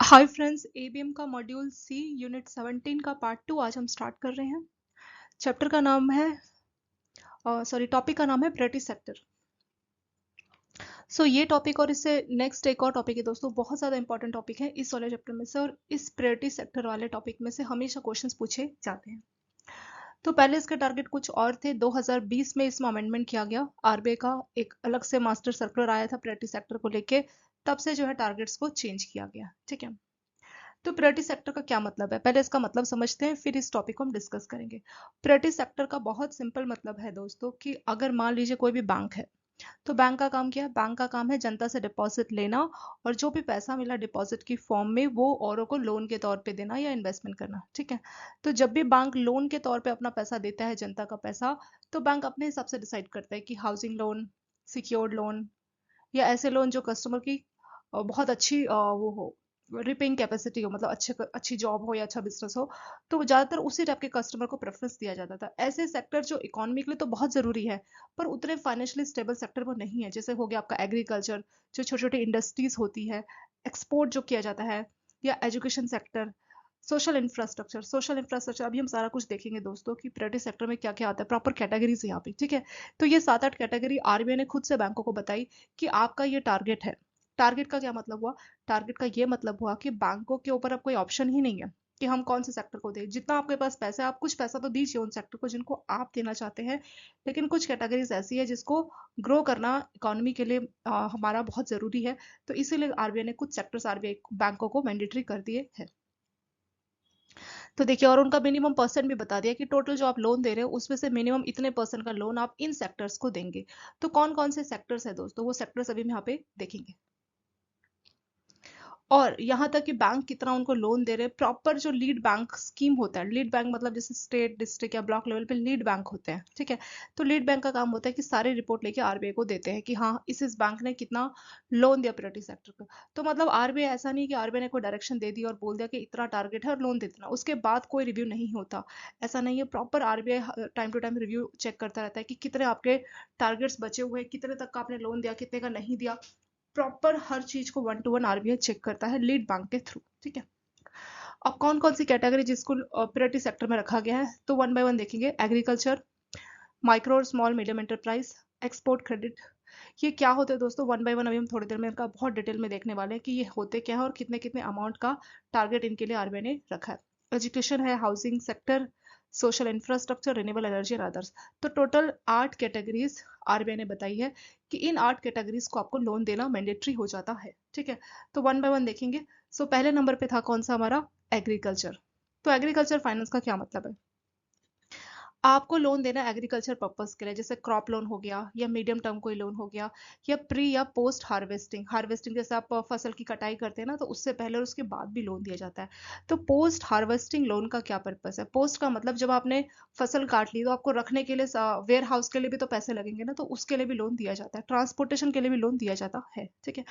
Hi friends, ABM का module सी unit 17 का part 2 आज हम स्टार्ट कर रहे हैं। चैप्टर का नाम है टॉपिक का नाम है प्रायोरिटी सेक्टर। ये टॉपिक और इससे नेक्स्ट एक और टॉपिक है दोस्तों, बहुत ज़्यादा इंपॉर्टेंट टॉपिक है इस वाले चैप्टर में से, और इस प्रायोरिटी सेक्टर वाले टॉपिक में से हमेशा क्वेश्चंस पूछे जाते हैं। तो पहले इसके टारगेट कुछ और थे। 2020 में इसमें अमेंडमेंट किया गया, आरबीआई का एक अलग से मास्टर सर्कुलर आया था प्रायोरिटी सेक्टर को लेके, तब से जो है टारगेट्स को चेंज किया गया। ठीक है, तो प्रायोरिटी सेक्टर का क्या मतलब है, पहले इसका मतलब समझते हैं, फिर इस टॉपिक को हम डिस्कस करेंगे। प्रायोरिटी सेक्टर का बहुत सिंपल मतलब है दोस्तों कि अगर मान लीजिए कोई भी बैंक है, तो बैंक का काम क्या है? बैंक का काम है जनता से डिपॉजिट लेना, और जो भी पैसा मिला डिपॉजिट की फॉर्म में वो औरों को लोन के तौर पे देना या इन्वेस्टमेंट करना। ठीक है, तो जब भी बैंक लोन के तौर पे अपना पैसा देता है, जनता का पैसा, तो बैंक अपने हिसाब से डिसाइड करता है कि हाउसिंग लोन, सिक्योर्ड लोन, या ऐसे लोन जो कस्टमर की बहुत अच्छी वो हो, रिपेइंग कैपेसिटी हो, मतलब अच्छी जॉब हो या अच्छा बिजनेस हो, तो वो ज़्यादातर उसी टाइप के कस्टमर को प्रेफरेंस दिया जाता था। ऐसे सेक्टर जो इकोनॉमी के लिए तो बहुत ज़रूरी है, पर उतने फाइनेंशियली स्टेबल सेक्टर वो नहीं है। जैसे हो गया आपका एग्रीकल्चर, जो छोटी छोटी इंडस्ट्रीज होती है, एक्सपोर्ट जो किया जाता है, या एजुकेशन सेक्टर, सोशल इंफ्रास्ट्रक्चर। अभी हम सारा कुछ देखेंगे दोस्तों कि प्राइवेट सेक्टर में क्या क्या आता है, प्रॉपर कैटेगरीज यहाँ पे। ठीक है, तो ये 7-8 कैटेगरी आरबीआई ने खुद से बैंकों को बताई कि आपका ये टारगेट है। टारगेट का क्या मतलब हुआ? टारगेट का ये मतलब हुआ कि बैंकों के ऊपर अब कोई ऑप्शन ही नहीं है कि हम कौन से सेक्टर को दें। जितना आपके पास पैसा है, आप कुछ पैसा तो दीजिए उन सेक्टर को जिनको आप देना चाहते हैं, लेकिन कुछ कैटेगरीज ऐसी है जिसको ग्रो करना इकोनॉमी के लिए हमारा बहुत जरूरी है। तो इसीलिए आरबीआई ने कुछ सेक्टर्स आरबीआई बैंकों को मैंडेटरी कर दिए हैं। तो देखिए, और उनका मिनिमम परसेंट भी बता दिया कि टोटल जो आप लोन दे रहे हो उसमें से मिनिमम इतने परसेंट का लोन आप इन सेक्टर्स को देंगे। तो कौन कौन से सेक्टर्स है दोस्तों, वो सेक्टर्स अभी हम यहाँ पे देखेंगे। और यहाँ तक कि बैंक कितना उनको लोन दे रहे हैं, प्रॉपर जो लीड बैंक स्कीम होता है, लीड बैंक मतलब जैसे स्टेट, डिस्ट्रिक्ट या ब्लॉक लेवल पे लीड बैंक होते हैं। ठीक है, तो लीड बैंक का काम होता है कि सारी रिपोर्ट लेके आरबीआई को देते हैं कि हाँ इस बैंक ने कितना लोन दिया प्रायोरिटी सेक्टर को। तो मतलब आरबीआई ऐसा नहीं कि आरबीआई ने कोई डायरेक्शन दे दी और बोल दिया कि इतना टारगेट है और लोन दे देना, उसके बाद कोई रिव्यू नहीं होता। ऐसा नहीं है, proper RBI time to time review check करता रहता है कि कितने आपके टारगेट्स बचे हुए हैं, कितने तक का आपने लोन दिया, कितने का नहीं दिया। प्रॉपर हर चीज को 1 to 1 आरबीआई चेक करता है लीड बैंक के थ्रू। ठीक है, अब कौन कौन सी कैटेगरी जिसको प्रायोरिटी सेक्टर में रखा गया है, तो वन बाय वन देखेंगे। एग्रीकल्चर, माइक्रो और small medium enterprise, export credit. ये क्या होते हैं दोस्तों, वन बाय वन अभी हम थोड़ी देर में इनका बहुत डिटेल में देखने वाले हैं कि ये होते क्या है और कितने कितने अमाउंट का टारगेट इनके लिए आरबीआई ने रखा है। एजुकेशन है, housing sector, social infrastructure, renewable energy और अदर्स। तो टोटल 8 कैटेगरीज आरबीआई ने बताई है कि इन 8 कैटेगरीज को आपको लोन देना मैंडेटरी हो जाता है। ठीक है, तो वन बाय वन देखेंगे। पहले नंबर पे था कौन सा हमारा? एग्रीकल्चर। तो एग्रीकल्चर फाइनेंस का क्या मतलब है? आपको लोन देना एग्रीकल्चर पर्पस के लिए, जैसे क्रॉप लोन हो गया, या मीडियम टर्म कोई लोन हो गया, या प्री या पोस्ट हार्वेस्टिंग। हार्वेस्टिंग जैसे आप फसल की कटाई करते हैं ना, तो उससे पहले और उसके बाद भी लोन दिया जाता है। तो पोस्ट हार्वेस्टिंग लोन का क्या पर्पस है? पोस्ट का मतलब जब आपने फसल काट ली तो आपको रखने के लिए वेयर हाउस के लिए भी तो पैसे लगेंगे ना, तो उसके लिए भी लोन दिया जाता है, ट्रांसपोर्टेशन के लिए भी लोन दिया जाता है। ठीक है,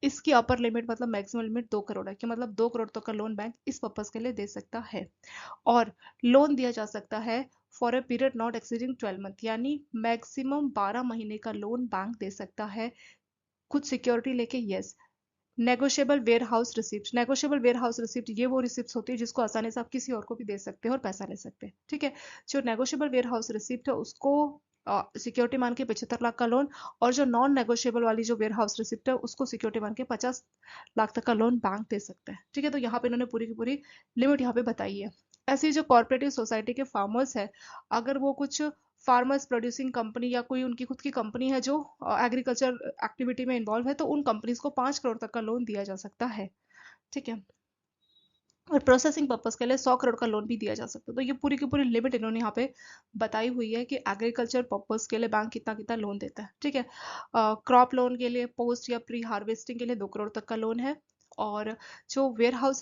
इसकी अपर लिमिट मतलब मैक्सिमम लिमिट 2 करोड़ है, कि मतलब 2 करोड़ तक का लोन बैंक इस पर्पस के लिए दे सकता है। और लोन दिया जा सकता है for a period not exceeding 12 month, यानी मैक्सिमम 12 महीने का लोन बैंक दे सकता है कुछ सिक्योरिटी लेके। Yes, negotiable warehouse receipt. Negotiable warehouse receipt ये वो रिसिप्ट होती है जिसको आसानी से आप किसी और को भी दे सकते हैं और पैसा ले सकते हैं। ठीक है, जो नेगोशिएबल वेयर हाउस रिसिप्ट है उसको सिक्योरिटी मान के 75 लाख का लोन, और जो नॉन नेगोशिएबल वाली जो वेयर हाउस रिसिप्ट है उसको सिक्योरिटी मान के 50 लाख तक का लोन बैंक दे सकता है। ठीक है, तो यहाँ पे इन्होंने पूरी की पूरी लिमिट यहाँ पे बताई है। ऐसी जो कॉर्पोरेटिव सोसाइटी के फार्मर्स है, अगर वो कुछ फार्मर्स प्रोड्यूसिंग कंपनी या कोई उनकी खुद की कंपनी है जो एग्रीकल्चर एक्टिविटी में इन्वॉल्व है, तो उन कंपनीज को 5 करोड़ तक का लोन दिया जा सकता है। ठीक है, और प्रोसेसिंग पर्पस के लिए 100 करोड़ का लोन भी दिया जा सकता है। तो ये पूरी की पूरी लिमिट इन्होंने यहाँ पे बताई हुई है कि एग्रीकल्चर पर्पस के लिए बैंक कितना कितना लोन देता है। ठीक है, क्रॉप लोन के लिए, पोस्ट या प्री हार्वेस्टिंग के लिए 2 करोड़ तक का लोन है। और जो वेयर हाउस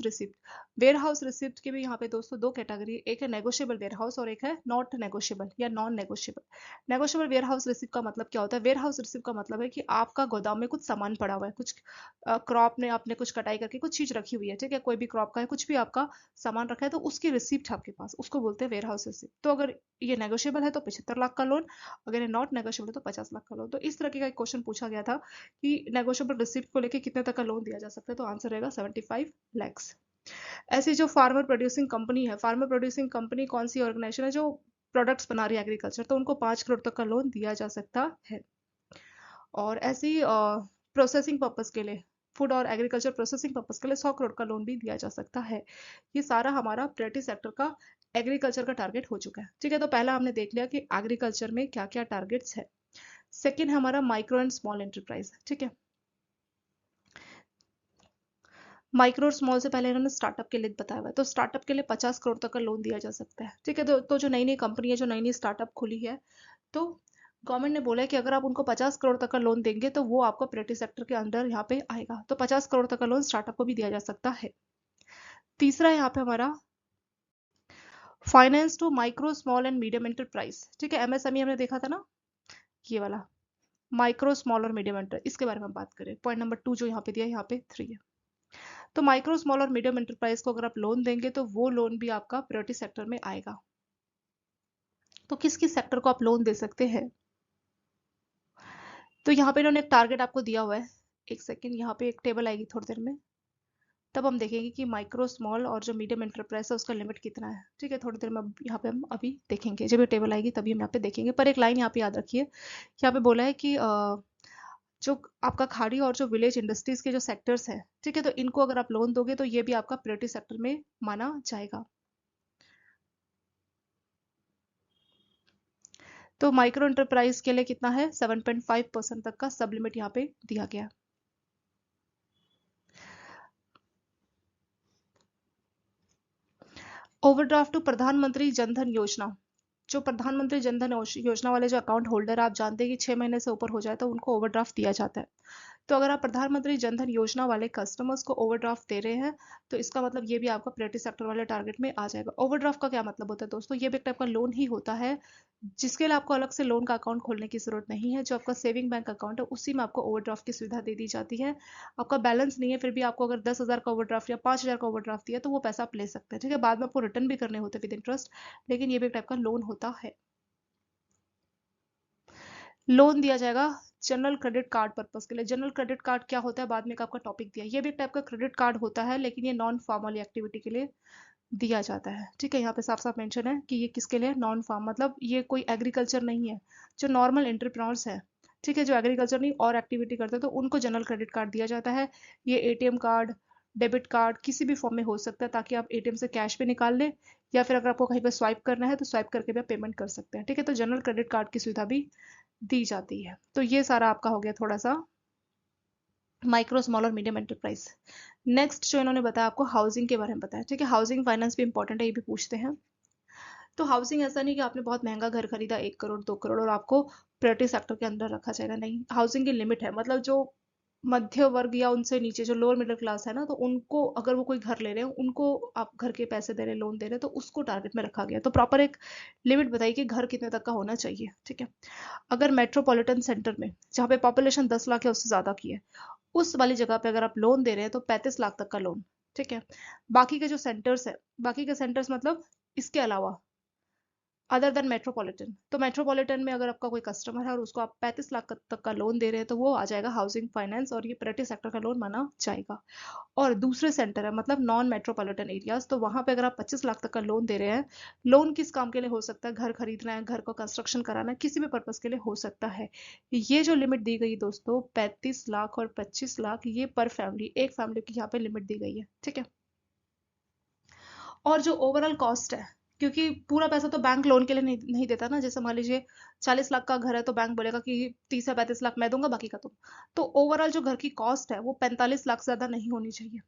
रिसिप्ट के भी यहाँ पे दोस्तों दो कैटेगरी, एक है नेगोशिएबल वेयर हाउस और एक है नॉट नेगोशिएबल या non negotiable. Negotiable warehouse receipt का मतलब क्या होता है? वेयर हाउस रिसिप्ट का मतलब है कि आपका गोदाम में कुछ सामान पड़ा हुआ है, कुछ क्रॉप ने आपने कुछ कटाई करके कुछ चीज रखी हुई है। ठीक है, कोई भी क्रॉप का है, कुछ भी आपका सामान रखा है, तो उसकी रिसिप्ट है आपके पास, उसको बोलते हैं वेयर हाउस रिसिप्ट। तो अगर ये नेगोशिएबल है तो 75 लाख का लोन, अगर ये नॉट नेगोशिएबल है तो 50 लाख का लोन। तो इस तरह का एक क्वेश्चन पूछा गया था कि नेगोशिएबल रिसिप्ट को लेके कितने तक का लोन दिया जा सकता है, तो आंसर रहेगा 75 लैक्स। ऐसी जो फार्मर प्रोड्यूसिंग कंपनी है, फार्मर प्रोड्यूसिंग कंपनी कौन सी ऑर्गेनाइजेशन है जो प्रोडक्ट्स बना रही है एग्रीकल्चर, तो उनको 5 करोड़ तक का लोन दिया जा सकता है। और ऐसी प्रोसेसिंग पर्पस के लिए, फूड और एग्रीकल्चर प्रोसेसिंग पर्पस के लिए 100 करोड़ का लोन भी दिया जा सकता है। ये सारा हमारा प्रायोरिटी सेक्टर का एग्रीकल्चर का टारगेट हो चुका है। ठीक है, तो पहला हमने देख लिया कि एग्रीकल्चर में क्या क्या टारगेट्स है। सेकेंड है हमारा माइक्रो एंड स्मॉल एंटरप्राइज। ठीक है, माइक्रो और स्मॉल से पहले इन्होंने स्टार्टअप के लिए बताया हुआ है, तो स्टार्टअप के लिए 50 करोड़ तक का लोन दिया जा सकता है। ठीक है, तो जो नई नई कंपनी है, जो नई नई स्टार्टअप खुली है, तो गवर्नमेंट ने बोला है कि अगर आप उनको 50 करोड़ तक का लोन देंगे तो वो आपका प्रायोरिटी सेक्टर के अंडर यहाँ पे आएगा, तो 50 करोड़ तक का लोन स्टार्टअप को भी दिया जा सकता है। तीसरा यहाँ पे हमारा finance to micro small and medium enterprise. ठीक है, एमएसएमई हमने देखा था ना, ये वाला माइक्रो स्मॉल और मीडियम एंटर, इसके बारे में हम बात करें। पॉइंट नंबर 2 जो यहाँ पे दिया है, यहाँ पे 3 है। तो माइक्रो स्मॉल और मीडियम एंटरप्राइज को अगर आप लोन देंगे तो वो लोन भी आपका प्रायोरिटी सेक्टर में आएगा। तो किस किस सेक्टर को आप लोन दे सकते हैं, तो यहाँ पे इन्होंने एक टारगेट आपको दिया हुआ है। एक सेकेंड, यहाँ पे एक टेबल आएगी थोड़ी देर में, तब हम देखेंगे कि माइक्रो स्मॉल और जो मीडियम एंटरप्राइज है उसका लिमिट कितना है। ठीक है, थोड़ी देर में यहाँ पे हम अभी देखेंगे, जब ये टेबल आएगी तभी हम यहाँ पे देखेंगे। पर एक लाइन यहाँ पे याद रखिए, यहाँ पे बोला है कि जो आपका खाड़ी और जो विलेज इंडस्ट्रीज के जो सेक्टर्स हैं, ठीक है, तो इनको अगर आप लोन दोगे तो ये भी आपका प्रायोरिटी सेक्टर में माना जाएगा। तो माइक्रो एंटरप्राइज के लिए कितना है, 7.5% तक का सब लिमिट यहाँ पे दिया गया है। ओवरड्राफ्ट टू प्रधानमंत्री जनधन योजना, जो प्रधानमंत्री जनधन योजना वाले जो अकाउंट होल्डर, आप जानते हैं कि 6 महीने से ऊपर हो जाए तो उनको ओवरड्राफ्ट दिया जाता है। तो अगर आप प्रधानमंत्री जनधन योजना वाले कस्टमर्स को ओवरड्राफ्ट दे रहे हैं तो इसका मतलब ये भी आपका प्रायोरिटी सेक्टर वाले टारगेट में आ जाएगा। ओवरड्राफ्ट का क्या मतलब होता है दोस्तों, ये भी एक टाइप का लोन ही होता है, जिसके लिए आपको अलग से लोन का अकाउंट खोलने की जरूरत नहीं है। जो आपका सेविंग बैंक अकाउंट है उसी में आपको ओवरड्राफ्ट की सुविधा दे दी जाती है। आपका बैलेंस नहीं है, फिर भी आपको अगर 10,000 का ओवरड्राफ्ट या 5,000 का ओवरड्राफ्ट दिया तो वो पैसा आप ले सकते हैं। ठीक है, बाद में आपको रिटर्न भी करने होते हैं विद इंटरेस्ट, लेकिन ये भी एक टाइप का लोन होता है। लोन दिया जाएगा जनरल क्रेडिट कार्ड पर्पस के लिए। जनरल क्रेडिट कार्ड क्या होता है, बाद में एक आपका टॉपिक दिया है। ये भी एक टाइप का क्रेडिट कार्ड होता है, लेकिन ये नॉन फार्म वाली एक्टिविटी के लिए दिया जाता है। ठीक है, यहाँ पे साफ साफ मेंशन है कि ये किसके लिए, नॉन फार्म, मतलब ये कोई एग्रीकल्चर नहीं है। जो नॉर्मल एंटरप्रेन्योर्स है, ठीक है, जो एग्रीकल्चर नहीं और एक्टिविटी करते हैं, तो उनको जनरल क्रेडिट कार्ड दिया जाता है। ये एटीएम कार्ड, डेबिट कार्ड किसी भी फॉर्म में हो सकता है, ताकि आप एटीएम से कैश भी निकाल लें, या फिर अगर आपको कहीं पर स्वाइप करना है तो स्वाइप करके भी आप पेमेंट कर सकते हैं। ठीक है, तो जनरल क्रेडिट कार्ड की सुविधा भी दी जाती है। तो ये सारा आपका हो गया थोड़ा सा माइक्रो स्मॉल और मीडियम एंटरप्राइज। नेक्स्ट जो इन्होंने बताया आपको हाउसिंग के बारे में बताया। ठीक है, हाउसिंग फाइनेंस भी इंपॉर्टेंट है, ये भी पूछते हैं। तो हाउसिंग ऐसा नहीं कि आपने बहुत महंगा घर खरीदा 1 करोड़ 2 करोड़ और आपको प्रायोरिटी सेक्टर के अंदर रखा जाएगा, नहीं। हाउसिंग की लिमिट है, मतलब जो मध्य वर्ग या उनसे नीचे जो लोअर मिडिल क्लास है ना, तो उनको अगर वो कोई घर ले रहे हैं, उनको आप घर के पैसे दे रहे हैं, लोन दे रहे हैं, तो उसको टारगेट में रखा गया। तो प्रॉपर एक लिमिट बताइए कि घर कितने तक का होना चाहिए। ठीक है, अगर मेट्रोपॉलिटन सेंटर में जहाँ पे पॉपुलेशन 10 लाख है उससे ज्यादा की है, उस वाली जगह पे अगर आप लोन दे रहे हैं तो 35 लाख तक का लोन। ठीक है, बाकी के जो सेंटर्स है, बाकी के सेंटर्स मतलब इसके अलावा अदर देन मेट्रोपॉलिटन, तो मेट्रोपॉलिटन में अगर आपका कोई कस्टमर है और उसको आप 35 लाख तक का लोन दे रहे हैं तो वो आ जाएगा हाउसिंग फाइनेंस और ये प्रायोरिटी सेक्टर का लोन माना जाएगा। और दूसरे सेंटर है मतलब नॉन मेट्रोपॉलिटन एरियाज, तो वहां पे अगर आप 25 लाख तक का लोन दे रहे हैं, लोन किस काम के लिए हो सकता है, घर खरीदना है, घर को कंस्ट्रक्शन कराना है, किसी भी पर्पज के लिए हो सकता है। ये जो लिमिट दी गई दोस्तों 35 लाख और 25 लाख, ये पर फैमिली, एक फैमिली की यहाँ पे लिमिट दी गई है। ठीक है, और जो ओवरऑल कॉस्ट है, क्योंकि पूरा पैसा तो बैंक लोन के लिए नहीं देता ना। जैसे मान लीजिए 40 लाख का घर है तो बैंक बोलेगा कि 30 या 35 लाख मैं दूंगा, बाकी का तुम। तो ओवरऑल जो घर की कॉस्ट है वो 45 लाख से ज्यादा नहीं होनी चाहिए।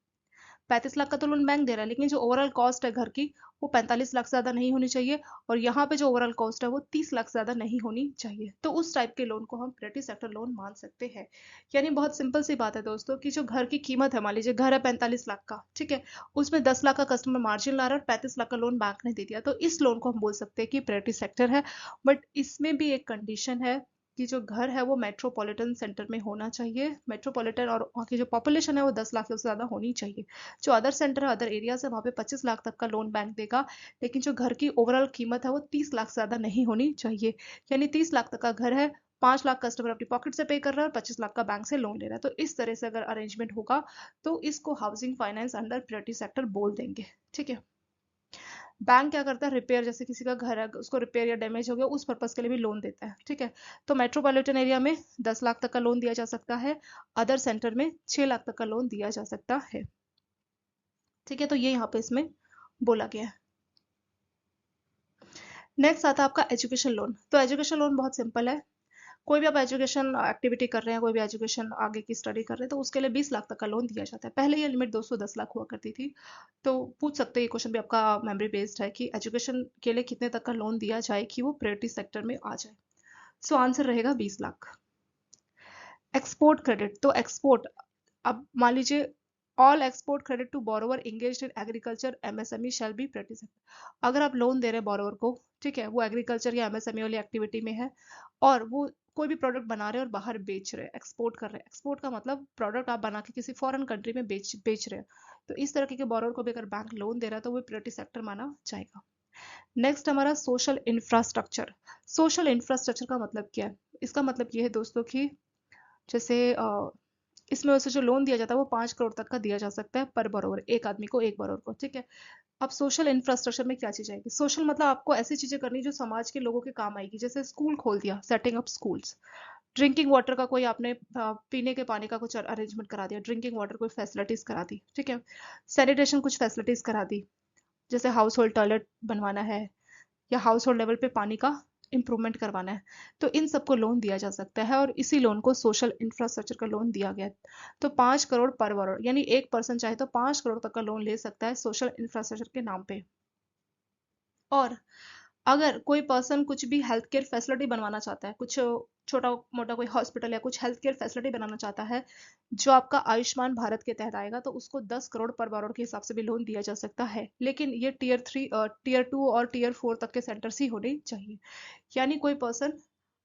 35 लाख का तो लोन बैंक दे रहा है, लेकिन जो ओवरऑल कॉस्ट है घर की वो 45 लाख से ज्यादा नहीं होनी चाहिए। और यहाँ पे जो ओवरऑल कॉस्ट है वो 30 लाख से ज्यादा नहीं होनी चाहिए। तो उस टाइप के लोन को हम प्रायोरिटी सेक्टर लोन मान सकते हैं। यानी बहुत सिंपल सी बात है दोस्तों कि जो घर की कीमत है, मान लीजिए घर है 45 लाख का, ठीक है, उसमें 10 लाख का कस्टमर मार्जिन ला रहा है और 35 लाख का लोन बैंक ने दे दिया, तो इस लोन को हम बोल सकते हैं कि प्रायोरिटी सेक्टर है। बट इसमें भी एक कंडीशन है कि जो घर है वो मेट्रोपॉलिटन सेंटर में होना चाहिए। मेट्रोपॉलिटन और वहाँ की जो पॉपुलेशन है वो 10 लाख से ज्यादा होनी चाहिए। जो अदर सेंटर है, अदर एरियाज है, वहाँ पे 25 लाख तक का लोन बैंक देगा, लेकिन जो घर की ओवरऑल कीमत है वो 30 लाख से ज्यादा नहीं होनी चाहिए। यानी 30 लाख तक का घर है, 5 लाख कस्टमर अपनी पॉकेट से पे कर रहा है और 25 लाख का बैंक से लोन ले रहा है। तो इस तरह से अगर अरेंजमेंट होगा तो इसको housing finance under priority sector बोल देंगे। ठीक है। बैंक क्या करता है, रिपेयर, जैसे किसी का घर है उसको रिपेयर या डैमेज हो गया उस पर्पज के लिए भी लोन देता है। ठीक है। तो मेट्रोपॉलिटन एरिया में 10 लाख तक का लोन दिया जा सकता है, अदर सेंटर में 6 लाख तक का लोन दिया जा सकता है। ठीक है। तो ये यहाँ पे इसमें बोला गया है। नेक्स्ट आता है आपका एजुकेशन लोन। तो एजुकेशन लोन बहुत सिंपल है। कोई भी आप एजुकेशन एक्टिविटी कर रहे हैं, कोई भी एजुकेशन आगे की स्टडी कर रहे हैं, तो उसके लिए 20 लाख तक का लोन दिया जाता है। पहले ये लिमिट 210 लाख हुआ करती थी। तो पूछ सकते हैं, ये क्वेश्चन भी आपका मेमोरी बेस्ड है कि एजुकेशन के लिए कितने तक का लोन दिया जाए कि वो प्रायोरिटी सेक्टर में आ जाए। सो आंसर रहेगा 20 लाख। एक्सपोर्ट क्रेडिट, तो एक्सपोर्ट, अब मान लीजिए all export credit to borrower engaged in agriculture MSME shall be priority sector. अगर आप लोन दे रहे हैं बोरोवर को, ठीक है, वो एग्रीकल्चर या एमएसएमई वाली एक्टिविटी में है और वो कोई भी प्रोडक्ट बना रहे हैं और बाहर बेच रहे हैं, एक्सपोर्ट कर रहे हैं। एक्सपोर्ट का मतलब प्रोडक्ट आप बना के किसी फॉरेन कंट्री में बेच बेच रहे हैं। तो इस तरह के बोरोवर को भी अगर बैंक लोन दे रहा है तो वो प्रायोरिटी सेक्टर माना जाएगा। नेक्स्ट हमारा सोशल इंफ्रास्ट्रक्चर। सोशल इंफ्रास्ट्रक्चर का मतलब क्या है? इसका मतलब ये है दोस्तों कि जैसे इसमें वैसे जो लोन दिया जाता है वो 5 करोड़ तक का दिया जा सकता है पर बोरोवर, एक आदमी को, एक बोरोवर को। ठीक है। अब सोशल इंफ्रास्ट्रक्चर में क्या चीज आएगी? सोशल मतलब आपको ऐसी चीजें करनी जो समाज के लोगों के काम आएगी। जैसे स्कूल खोल दिया, setting up schools. Drinking water का कोई आपने पीने के पानी का कुछ अरेंजमेंट करा दिया, ड्रिंकिंग वाटर कोई फैसिलिटीज करा दी। ठीक है। सैनिटेशन कुछ फैसिलिटीज करा दी, जैसे हाउस होल्ड टॉयलेट बनवाना है या हाउस होल्ड लेवल पे पानी का इंप्रूवमेंट करवाना है। तो इन सबको लोन दिया जा सकता है और इसी लोन को सोशल इंफ्रास्ट्रक्चर का लोन दिया गया है। तो 5 करोड़ पर करोड़, यानी एक पर्सन चाहे तो 5 करोड़ तक का लोन ले सकता है सोशल इंफ्रास्ट्रक्चर के नाम पे। और अगर कोई पर्सन कुछ भी हेल्थ केयर फैसिलिटी बनवाना चाहता है, कुछ छोटा मोटा कोई हॉस्पिटल या कुछ हेल्थ केयर फैसिलिटी बनाना चाहता है जो आपका आयुष्मान भारत के तहत आएगा, तो उसको 10 करोड़ पर करोड़ के हिसाब से भी लोन दिया जा सकता है। लेकिन ये टीयर 3, टीयर 2 और टीयर 4 तक के सेंटर्स ही होने चाहिए। यानी कोई पर्सन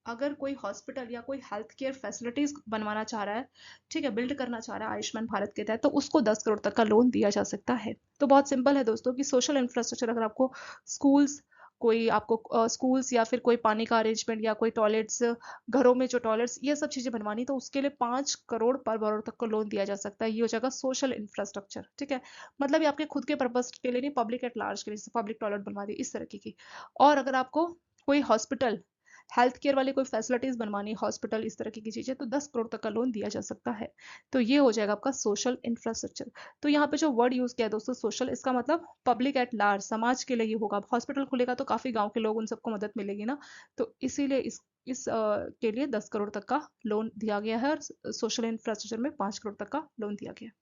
अगर कोई हॉस्पिटल या कोई हेल्थ केयर फैसिलिटीज बनवाना चाह रहा है, ठीक है, बिल्ड करना चाह रहा है आयुष्मान भारत के तहत, तो उसको 10 करोड़ तक का लोन दिया जा सकता है। तो बहुत सिंपल है दोस्तों कि सोशल इंफ्रास्ट्रक्चर, अगर आपको स्कूल्स, कोई आपको स्कूल्स या फिर कोई पानी का अरेंजमेंट या कोई टॉयलेट्स, घरों में जो टॉयलेट्स, ये सब चीजें बनवानी, तो उसके लिए 5 करोड़ पर करोड़ तक का लोन दिया जा सकता है। ये हो जाएगा सोशल इंफ्रास्ट्रक्चर। ठीक है। मतलब ये आपके खुद के पर्पज के लिए नहीं, पब्लिक एट लार्ज के लिए, जैसे पब्लिक टॉयलेट बनवा दी, इस तरह की। और अगर आपको कोई हॉस्पिटल, हेल्थ केयर वाली कोई फैसिलिटीज बनवानी, हॉस्पिटल, इस तरह की चीजें, तो 10 करोड़ तक का लोन दिया जा सकता है। तो ये हो जाएगा आपका सोशल इंफ्रास्ट्रक्चर। तो यहाँ पे जो वर्ड यूज किया है दोस्तों सोशल, इसका मतलब पब्लिक एट लार्ज, समाज के लिए ये होगा। हॉस्पिटल खुलेगा तो काफी गांव के लोग, उन सबको मदद मिलेगी ना। तो इसीलिए के लिए 10 करोड़ तक का लोन दिया गया है और सोशल इंफ्रास्ट्रक्चर में 5 करोड़ तक का लोन दिया गया है।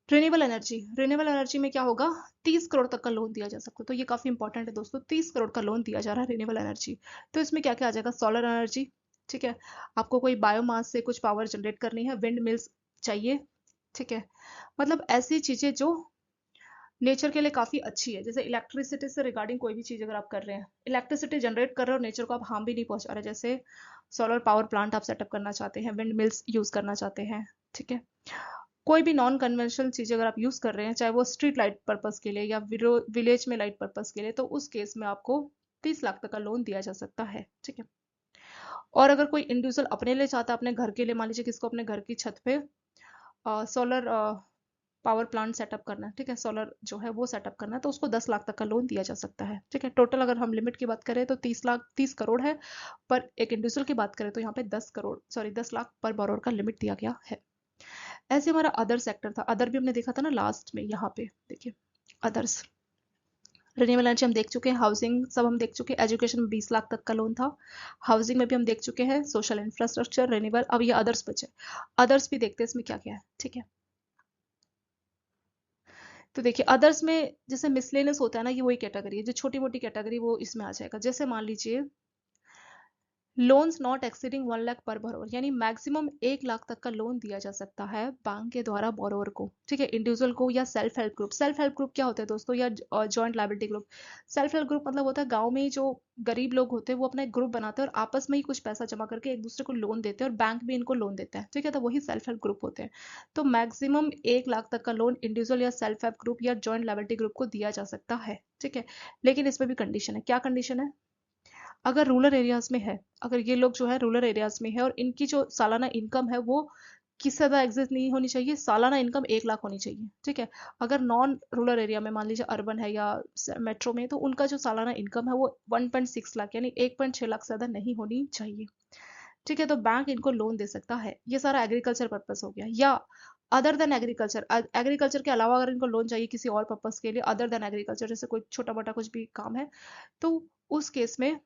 रिन्यूएबल एनर्जी, रिन्यूएबल एनर्जी में क्या होगा? 30 करोड़ तक का लोन दिया जा सकता है। तो ये काफी इंपॉर्टेंट है दोस्तों, 30 करोड़ का लोन दिया जा रहा है रिन्यूएबल एनर्जी। तो इसमें क्या क्या आ जाएगा? सोलर एनर्जी, ठीक है, आपको कोई बायोमास से कुछ पावर जनरेट करनी है, विंड मिल्स चाहिए। ठीक है। मतलब ऐसी चीजें जो नेचर के लिए काफी अच्छी है। जैसे इलेक्ट्रिसिटी से रिगार्डिंग कोई भी चीज अगर आप कर रहे हैं, इलेक्ट्रिसिटी जनरेट कर रहे हो, नेचर को आप हार्म भी नहीं पहुंचा रहे, जैसे सोलर पावर प्लांट आप सेटअप करना चाहते हैं, विंड मिल्स यूज करना चाहते हैं। ठीक है। कोई भी नॉन कन्वेंशनल चीज अगर आप यूज कर रहे हैं, चाहे वो स्ट्रीट लाइट पर्पस के लिए या विलेज में लाइट पर्पस के लिए, तो उस केस में आपको 30 लाख तक का लोन दिया जा सकता है। ठीक है। और अगर कोई इंडिविजुअल अपने लिए चाहता है, अपने घर के लिए, मान लीजिए किसको अपने घर की छत पे सोलर पावर प्लांट सेटअप करना है, ठीक है, सोलर जो है वो सेटअप करना है, तो उसको 10 लाख तक का लोन दिया जा सकता है। ठीक है। टोटल अगर हम लिमिट की बात करें तो 30 लाख, 30 करोड़ है। पर एक इंडिविजुअल की बात करें तो यहाँ पे 10 करोड़, सॉरी 10 लाख पर बोरोवर का लिमिट दिया गया है। ऐसे हमारा अदर सेक्टर था, अदर भी हमने देखा था ना लास्ट में। यहाँ पे देखिए अदर्स, रिन्यूएबल एनर्जी हम देख चुके हैं, हाउसिंग सब हम देख चुके हैं, एजुकेशन में 20 लाख तक का लोन था, हाउसिंग में भी हम देख चुके हैं, सोशल इंफ्रास्ट्रक्चर, रिन्यूएबल। अब ये अदर्स बचे, अदर्स भी देखते हैं इसमें क्या क्या है। ठीक है। तो देखिए अदर्स में जैसे मिसलेनियस होता है ना, ये वही कैटेगरी है, जो छोटी मोटी कैटेगरी वो इसमें आ जाएगा। जैसे मान लीजिए लोन्स नॉट एक्सीडिंग 1 लाख पर बोरोवर, यानी मैक्सिमम 1 लाख तक का लोन दिया जा सकता है बैंक के द्वारा बोरोवर को। ठीक है। इंडिविजुअल को या self help group. Self help group क्या होता है दोस्तों? या joint liability group. Self help group मतलब होता है गांव में ही जो गरीब लोग होते हैं वो अपना एक ग्रुप बनाते हैं और आपस में ही कुछ पैसा जमा करके एक दूसरे को लोन देते हैं और बैंक भी इनको लोन देता है। ठीक है। तो वही सेल्फ हेल्प ग्रुप होते हैं। तो मैक्सिमम 1 लाख तक का लोन इंडिविजुअल या सेल्फ हेल्प ग्रुप या जॉइंट लायबिलिटी ग्रुप को दिया जा सकता है। ठीक है। लेकिन इसमें भी कंडीशन है। क्या कंडीशन है? अगर रूरल एरियाज में है, अगर ये लोग जो है रूरल एरियाज में है और इनकी जो सालाना इनकम है वो किससे ज़्यादा एग्जिस्ट नहीं होनी चाहिए, सालाना इनकम 1 लाख होनी चाहिए, ठीक है। अगर नॉन रूरल एरिया में मान लीजिए अर्बन है या मेट्रो में, तो उनका जो सालाना इनकम है वो 1.6 लाख यानी 1.6 लाख से ज़्यादा नहीं होनी चाहिए, ठीक है। तो बैंक इनको लोन दे सकता है। ये सारा एग्रीकल्चर पर्पस हो गया। या अदर देन एग्रीकल्चर, एग्रीकल्चर के अलावा अगर इनको लोन चाहिए किसी और पर्पस के लिए अदर देन एग्रीकल्चर, जैसे कोई छोटा मोटा कुछ भी काम है, तो उस केस में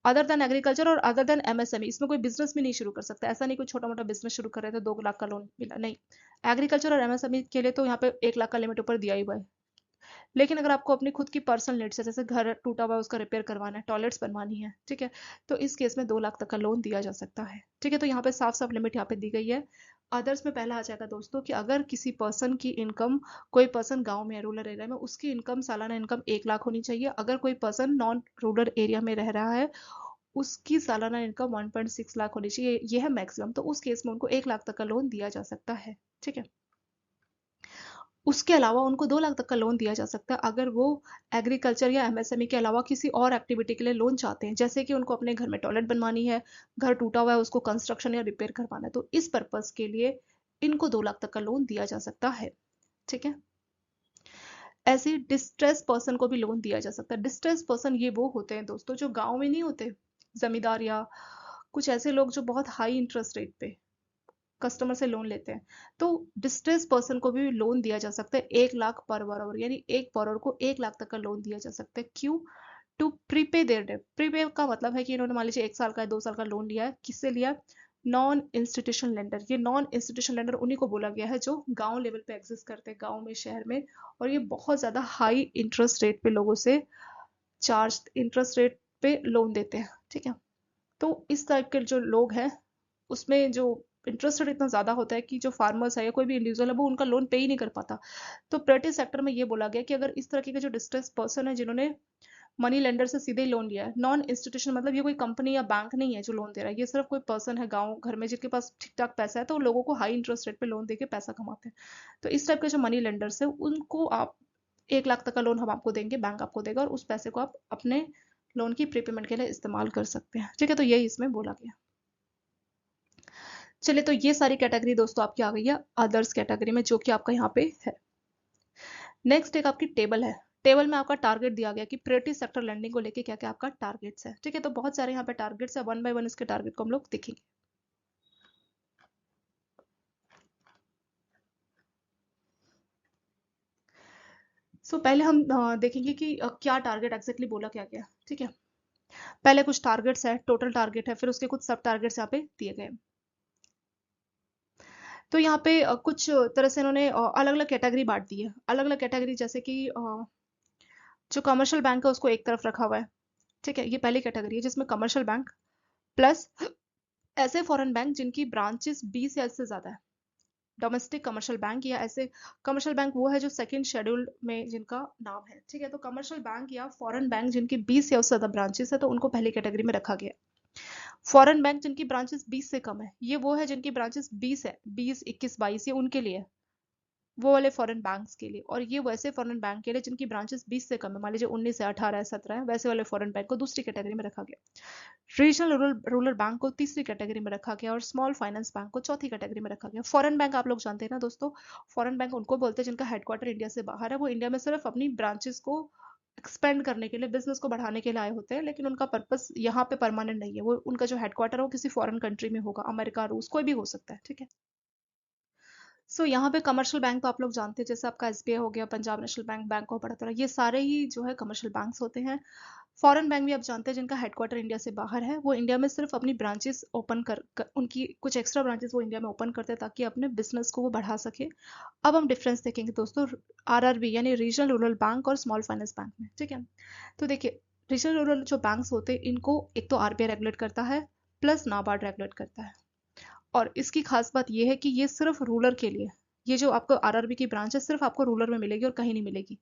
अदर देन एग्रीकल्चर और अदर देन एमएसएमई, इसमें कोई बिजनेस भी नहीं शुरू कर सकता। ऐसा नहीं कोई छोटा मोटा बिजनेस शुरू कर रहे थे 2 लाख का लोन मिला, नहीं। एग्रीकल्चर और एमएसएमई के लिए तो यहाँ पे 1 लाख का लिमिट ऊपर दिया ही हुआ है। लेकिन अगर आपको अपनी खुद की पर्सनल नीड्स है, जैसे घर टूटा हुआ है उसका रिपेयर करवाना है, टॉयलेट्स बनवानी है, ठीक है, तो इस केस में 2 लाख तक का लोन दिया जा सकता है, ठीक है। तो यहाँ पे साफ साफ लिमिट यहाँ पे दी गई है। अदर्स में पहला आ जाएगा दोस्तों कि अगर किसी पर्सन की इनकम, कोई पर्सन गांव में है रूरल एरिया में, उसकी इनकम सालाना इनकम 1 लाख होनी चाहिए। अगर कोई पर्सन नॉन रूरल एरिया में रह रहा है, उसकी सालाना इनकम 1.6 लाख होनी चाहिए, ये है मैक्सिमम। तो उस केस में उनको 1 लाख तक का लोन दिया जा सकता है, ठीक है। उसके अलावा उनको 2 लाख तक का लोन दिया जा सकता है अगर वो एग्रीकल्चर या एमएसएमई के अलावा किसी और एक्टिविटी के लिए लोन चाहते हैं, जैसे कि उनको अपने घर में टॉयलेट बनवानी है, घर टूटा हुआ है उसको कंस्ट्रक्शन या रिपेयर करवाना है, तो इस पर्पज के लिए इनको 2 लाख तक का लोन दिया जा सकता है, ठीक है। ऐसे डिस्ट्रेस पर्सन को भी लोन दिया जा सकता है। डिस्ट्रेस पर्सन ये वो होते हैं दोस्तों जो गांव में नहीं होते, जमींदार या कुछ ऐसे लोग जो बहुत हाई इंटरेस्ट रेट पे कस्टमर से लोन लेते हैं। तो डिस्ट्रेस पर्सन को भी लोन दिया जा सकता है 1 लाख पर बरोर, यानी एक बरोर को 1 लाख तक का लोन दिया जा सकता है। क्यों? To prepay their debt. Prepay का मतलब है कि इन्होंने मान लीजिए 1 साल का 2 साल का लोन लिया है, किससे लिया? Non institutional lender. ये नॉन इंस्टीट्यूशनल लेंडर उन्हीं को बोला गया है जो गांव लेवल पे एग्जिस्ट करते हैं, गांव में, शहर में, और ये बहुत ज्यादा हाई इंटरेस्ट रेट पे लोगों से चार्ज इंटरेस्ट रेट पे लोन देते हैं, ठीक है। तो इस टाइप के जो लोग हैं उसमें जो इंटरेस्ट रेट इतना ज्यादा होता है कि जो फार्मर्स है या कोई भी इंडिविजुअल है वो उनका लोन पे ही नहीं कर पाता। तो प्राइवेट सेक्टर में ये बोला गया कि अगर इस तरह के जो डिस्ट्रेस पर्सन है जिन्होंने मनी लेंडर से सीधे ही लोन लिया है, नॉन इंस्टीट्यूशन मतलब ये कोई कंपनी या बैंक नहीं है जो लोन दे रहा है, ये सिर्फ कोई पर्सन है गांव घर में जिनके पास ठीक ठाक पैसा है, तो लोगों को हाई इंटरेस्ट रेट पे लोन देके पैसा कमाते हैं। तो इस टाइप के जो मनी लेंडर्स है उनको आप 1 लाख तक का लोन हम आपको देंगे, बैंक आपको देगा, और उस पैसे को आप अपने लोन की प्रीपेमेंट के लिए इस्तेमाल कर सकते हैं, ठीक है। तो यही इसमें बोला गया। चलिए, तो ये सारी कैटेगरी दोस्तों आपकी आ गई है अदर्स कैटेगरी में, जो कि आपका यहाँ पे है। नेक्स्ट एक आपकी टेबल है। टेबल में आपका टारगेट दिया गया कि प्रायोरिटी सेक्टर लैंडिंग को लेके क्या क्या आपका टारगेट्स है, ठीक है। तो बहुत सारे यहाँ पे टारगेट्स है, वन बाय वन इसके टारगेट को हम लोग देखेंगे। पहले हम देखेंगे कि क्या टारगेट एग्जैक्टली बोला क्या गया, ठीक है। पहले कुछ टारगेट्स है, टोटल टारगेट है, फिर उसके कुछ सब टारगेट्स यहाँ पे दिए गए। तो यहाँ पे कुछ तरह से इन्होंने अलग अलग कैटेगरी बांट दी है। अलग अलग कैटेगरी जैसे कि जो कमर्शियल बैंक है उसको एक तरफ रखा हुआ है, ठीक है। ये पहली कैटेगरी है जिसमें कमर्शियल बैंक प्लस ऐसे फॉरेन बैंक जिनकी ब्रांचेस 20 या इससे ज्यादा है। डोमेस्टिक कमर्शियल बैंक या ऐसे कमर्शियल बैंक वो है जो सेकंड शेड्यूल्ड में जिनका नाम है, ठीक है। तो कमर्शियल बैंक या फॉरेन बैंक जिनकी 20 या उससे ज्यादा ब्रांचेस है तो उनको पहली कैटेगरी में रखा गया। फॉरेन बैंक जिनकी ब्रांचेस 20 से कम है, ये वो है जिनकी ब्रांचेस 20 है, 20 21 22, ये उनके लिए, वो वाले फॉरेन बैंक्स के लिए। और ये वैसे फॉरेन बैंक के लिए जिनकी ब्रांचेस 20 से कम है, मान लीजिए 19 है, 18 है, 17 है, वैसे वाले फॉरेन बैंक को दूसरी कैटेगरी में रखा गया। रीजनल रूरल बैंक को तीसरी कैटेगरी में रखा गया और स्मॉल फाइनेंस बैंक को चौथी कैटेगरी में रखा गया। फॉरेन बैंक आप लोग जानते हैं ना दोस्तों, फॉरेन बैंक उनको बोलते हैं जिनका हेडक्वार्टर इंडिया से बाहर है, वो इंडिया में सिर्फ अपनी ब्रांचेस को एक्सपेंड करने के लिए, बिजनेस को बढ़ाने के लिए आए होते हैं, लेकिन उनका पर्पस यहाँ पे परमानेंट नहीं है। वो उनका जो हेडक्वार्टर है वो किसी फॉरेन कंट्री में होगा, अमेरिका, रूस, कोई भी हो सकता है, ठीक है। यहाँ पे कमर्शियल बैंक तो आप लोग जानते हैं, जैसे आपका एसबीआई हो गया, Punjab national bank, bank of Baroda, ये सारे ही जो है कमर्शियल बैंक्स होते हैं। फॉरेन बैंक भी आप जानते हैं जिनका हेडक्वार्टर इंडिया से बाहर है, वो इंडिया में सिर्फ अपनी ब्रांचेस ओपन उनकी कुछ एक्स्ट्रा ब्रांचेस वो इंडिया में ओपन करते हैं ताकि अपने बिजनेस को वो बढ़ा सके। अब हम डिफरेंस देखेंगे दोस्तों आरआरबी यानी रीजनल रूरल बैंक और स्मॉल फाइनेंस बैंक में, ठीक है। तो देखिए, रीजनल रूरल जो बैंक्स होते हैं इनको एक तो आरबीआई रेगुलेट करता है, प्लस नाबार्ड रेगुलेट करता है। और इसकी खास बात यह है कि ये सिर्फ रूरल के लिए, ये जो आपको आरआरबी की ब्रांच है सिर्फ आपको रूरल में मिलेगी और कहीं नहीं मिलेगी।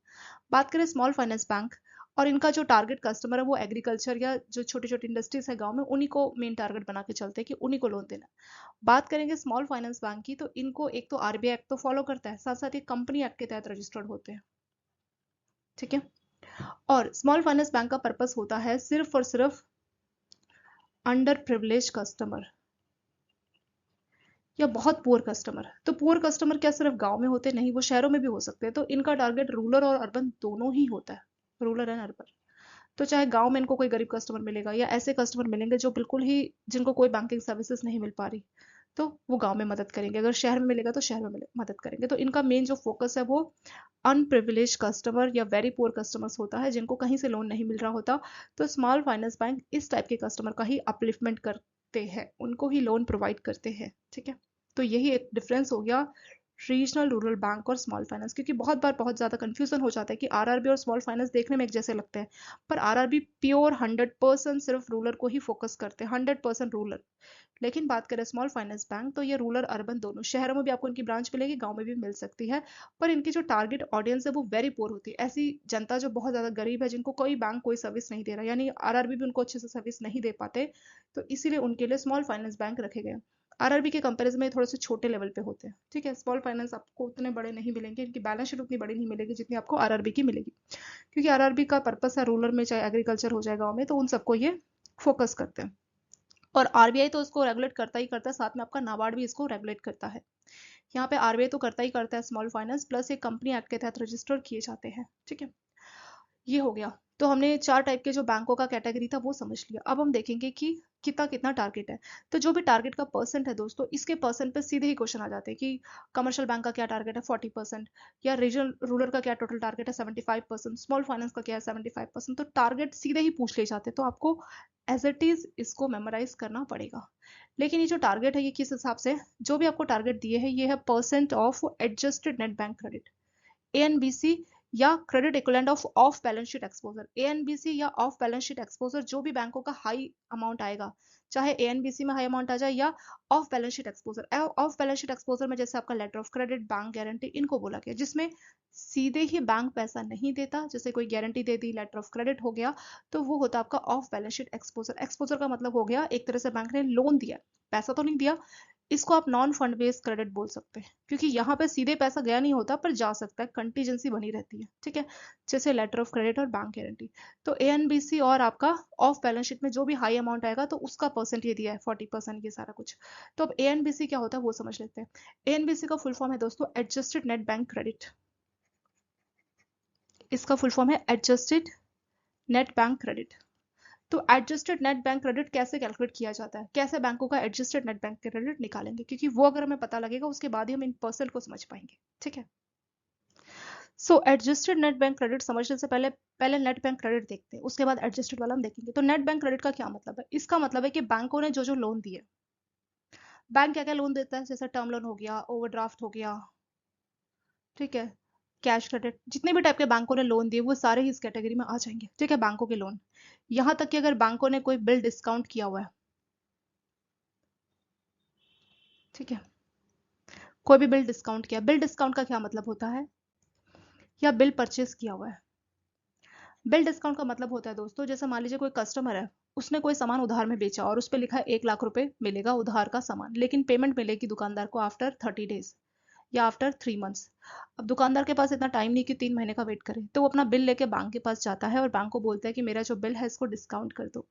बात करें स्मॉल फाइनेंस बैंक, और इनका जो टारगेट कस्टमर है वो एग्रीकल्चर या जो छोटी छोटी इंडस्ट्रीज है गांव में, उन्हीं को मेन टारगेट बना के चलते हैं कि उन्हीं को लोन देना है। बात करेंगे स्मॉल फाइनेंस बैंक की, तो इनको एक तो आरबीआई एक्ट तो फॉलो करता है, साथ साथ ये कंपनी एक्ट के तहत रजिस्टर्ड होते हैं, ठीक है। और स्मॉल फाइनेंस बैंक का पर्पस होता है सिर्फ और सिर्फ अंडर प्रिविलेज कस्टमर या बहुत पुअर कस्टमर। तो पुअर कस्टमर क्या सिर्फ गांव में होते नहीं, वो शहरों में भी हो सकते हैं। तो इनका टारगेट रूरल और अर्बन दोनों ही होता है, रूरल एंड अर्बन। तो चाहे गांव में इनको कोई गरीब कस्टमर मिलेगा या ऐसे कस्टमर मिलेंगे जो बिल्कुल ही जिनको कोई बैंकिंग सर्विसेज नहीं मिल पा रही, तो वो गांव में मदद करेंगे। अगर शहर में मिलेगा तो शहर में मदद करेंगे। तो इनका मेन जो फोकस है वो अनप्रिविलेज कस्टमर या वेरी पुअर कस्टमर्स होता है, जिनको कहीं से लोन नहीं मिल रहा होता। तो स्मॉल फाइनेंस बैंक इस टाइप के कस्टमर का ही अपलिफ्टमेंट करते हैं, उनको ही लोन प्रोवाइड करते हैं। ठीक है, तो यही एक डिफरेंस हो गया रीजनल रूरल बैंक और स्मॉल फाइनेंस। क्योंकि बहुत बार बहुत ज़्यादा कंफ्यूजन हो जाता है कि आरआरबी और स्मॉल फाइनेंस देखने में एक जैसे लगते हैं, पर आरआरबी प्योर 100% सिर्फ रूरल को ही फोकस करते हैं, 100% रूरल। लेकिन बात करें स्मॉल फाइनेंस बैंक, तो ये रूरल अर्बन दोनों, शहरों में भी आपको इनकी ब्रांच मिलेगी, गांव में भी मिल सकती है। पर इनकी जो टारगेट ऑडियंस है वो वेरी पुअर होती है, ऐसी जनता जो बहुत ज़्यादा गरीब है, जिनको कोई बैंक कोई सर्विस नहीं दे रहा, यानी आरआरबी भी उनको अच्छे से सर्विस नहीं दे पाते। तो इसीलिए उनके लिए स्मॉल फाइनेंस बैंक रखे गए। आरआरबी के कंपैरिजन में थोड़े से छोटे लेवल पे होते हैं। ठीक है, स्मॉल फाइनेंस आपको उतने बड़े नहीं मिलेंगे, इनकी बैलेंस शीट उतनी बड़ी नहीं मिलेगी जितनी आपको आरआरबी की मिलेगी। क्योंकि आरआरबी का पर्पस है रूरल में, चाहे एग्रीकल्चर हो जाए गाँव में, तो उन सबको ये फोकस करते हैं। और आरबीआई तो इसको रेगुलेट करता ही करता है, साथ में आपका नाबार्ड भी इसको रेगुलेट करता है। यहाँ पे आरबीआई तो करता ही करता है स्मॉल फाइनेंस, प्लस ये कंपनी एक्ट के तहत रजिस्टर किए जाते हैं। ठीक है, ये हो गया। तो हमने चार टाइप के जो बैंकों का कैटेगरी था वो समझ लिया। अब हम देखेंगे कि कितना कितना टारगेट है। तो जो भी टारगेट का परसेंट है दोस्तों, इसके परसेंट पे सीधे ही क्वेश्चन आ जाते हैं कि कमर्शियल बैंक का क्या टारगेट है 40%, या रीजनल रूरल का क्या टोटल टारगेट है 75%, स्मॉल फाइनेंस का क्या है 75%। तो टारगेट सीधे ही पूछ लिए जाते हैं, तो आपको एज इट इज इसको मेमोराइज करना पड़ेगा। लेकिन ये जो टारगेट है ये किस हिसाब से, जो भी आपको टारगेट दिए है ये है percent of adjusted net bank credit, ANBC, या credit equivalent of off balance sheet exposure. ANBC या ऑफ बैलेंस शीट एक्सपोजर जो भी बैंकों का हाई अमाउंट आएगा, चाहे एएनबीसी में हाई अमाउंट आ जाए या off balance sheet exposure. Off balance sheet exposure में जैसे आपका letter of credit, bank guarantee, इनको बोला गया, जिसमें सीधे ही बैंक पैसा नहीं देता, जैसे कोई गारंटी दे दी, लेटर ऑफ क्रेडिट हो गया, तो वो होता आपका off balance sheet exposure. Exposure का मतलब हो गया एक तरह से बैंक ने लोन दिया, पैसा तो नहीं दिया। इसको आप नॉन फंड बेस्ड क्रेडिट बोल सकते हैं, क्योंकि यहाँ पे सीधे पैसा गया नहीं होता पर जा सकता है, कंटीजेंसी बनी रहती है। ठीक है, जैसे लेटर ऑफ क्रेडिट और बैंक गारंटी। तो एएनबीसी और आपका ऑफ बैलेंस शीट में जो भी हाई अमाउंट आएगा तो उसका परसेंट ये दिया है 40%, ये सारा कुछ। तो अब एएनबीसी क्या होता है वो समझ लेते हैं। एएनबीसी का फुल फॉर्म है दोस्तों एडजस्टेड नेट बैंक क्रेडिट। इसका फुल फॉर्म है एडजस्टेड नेट बैंक क्रेडिट। तो एडजस्टेड नेट बैंक क्रेडिट कैसे कैलकुलेट किया जाता है, कैसे बैंकों का एडजस्टेड नेट बैंक क्रेडिट निकालेंगे, क्योंकि वो अगर हमें पता लगेगा उसके बाद ही हम इन परसेंट को समझ पाएंगे। ठीक है, सो एडजस्टेड नेट बैंक क्रेडिट समझने से पहले पहले नेट बैंक क्रेडिट देखते हैं, उसके बाद एडजस्टेड वाला हम देखेंगे। तो नेट बैंक क्रेडिट का क्या मतलब है, इसका मतलब है कि बैंकों ने जो जो लोन दिए, बैंक क्या क्या लोन देता है, जैसे टर्म लोन हो गया, ओवरड्राफ्ट हो गया, ठीक है, कैश क्रेडिट, जितने भी टाइप के बैंकों ने लोन दिए वो सारे ही इस कैटेगरी में आ जाएंगे। ठीक है, बैंकों के लोन, यहाँ तक कि अगर बैंकों ने कोई बिल डिस्काउंट किया हुआ है, ठीक है, कोई भी बिल डिस्काउंट किया, बिल डिस्काउंट का क्या मतलब होता है, या बिल परचेज किया हुआ है। बिल डिस्काउंट का मतलब होता है दोस्तों, जैसे मान लीजिए कोई कस्टमर है, उसने कोई सामान उधार में बेचा और उस पर लिखा है 1 लाख रुपए मिलेगा उधार का सामान, लेकिन पेमेंट मिलेगी दुकानदार को आफ्टर 30 डेज या आफ्टर 3 मंथ्स। अब दुकानदार के पास इतना टाइम नहीं कि 3 महीने का वेट करे, तो वो अपना बिल लेके बैंक के पास जाता है और बैंक को बोलता है कि मेरा जो बिल है इसको डिस्काउंट कर दो।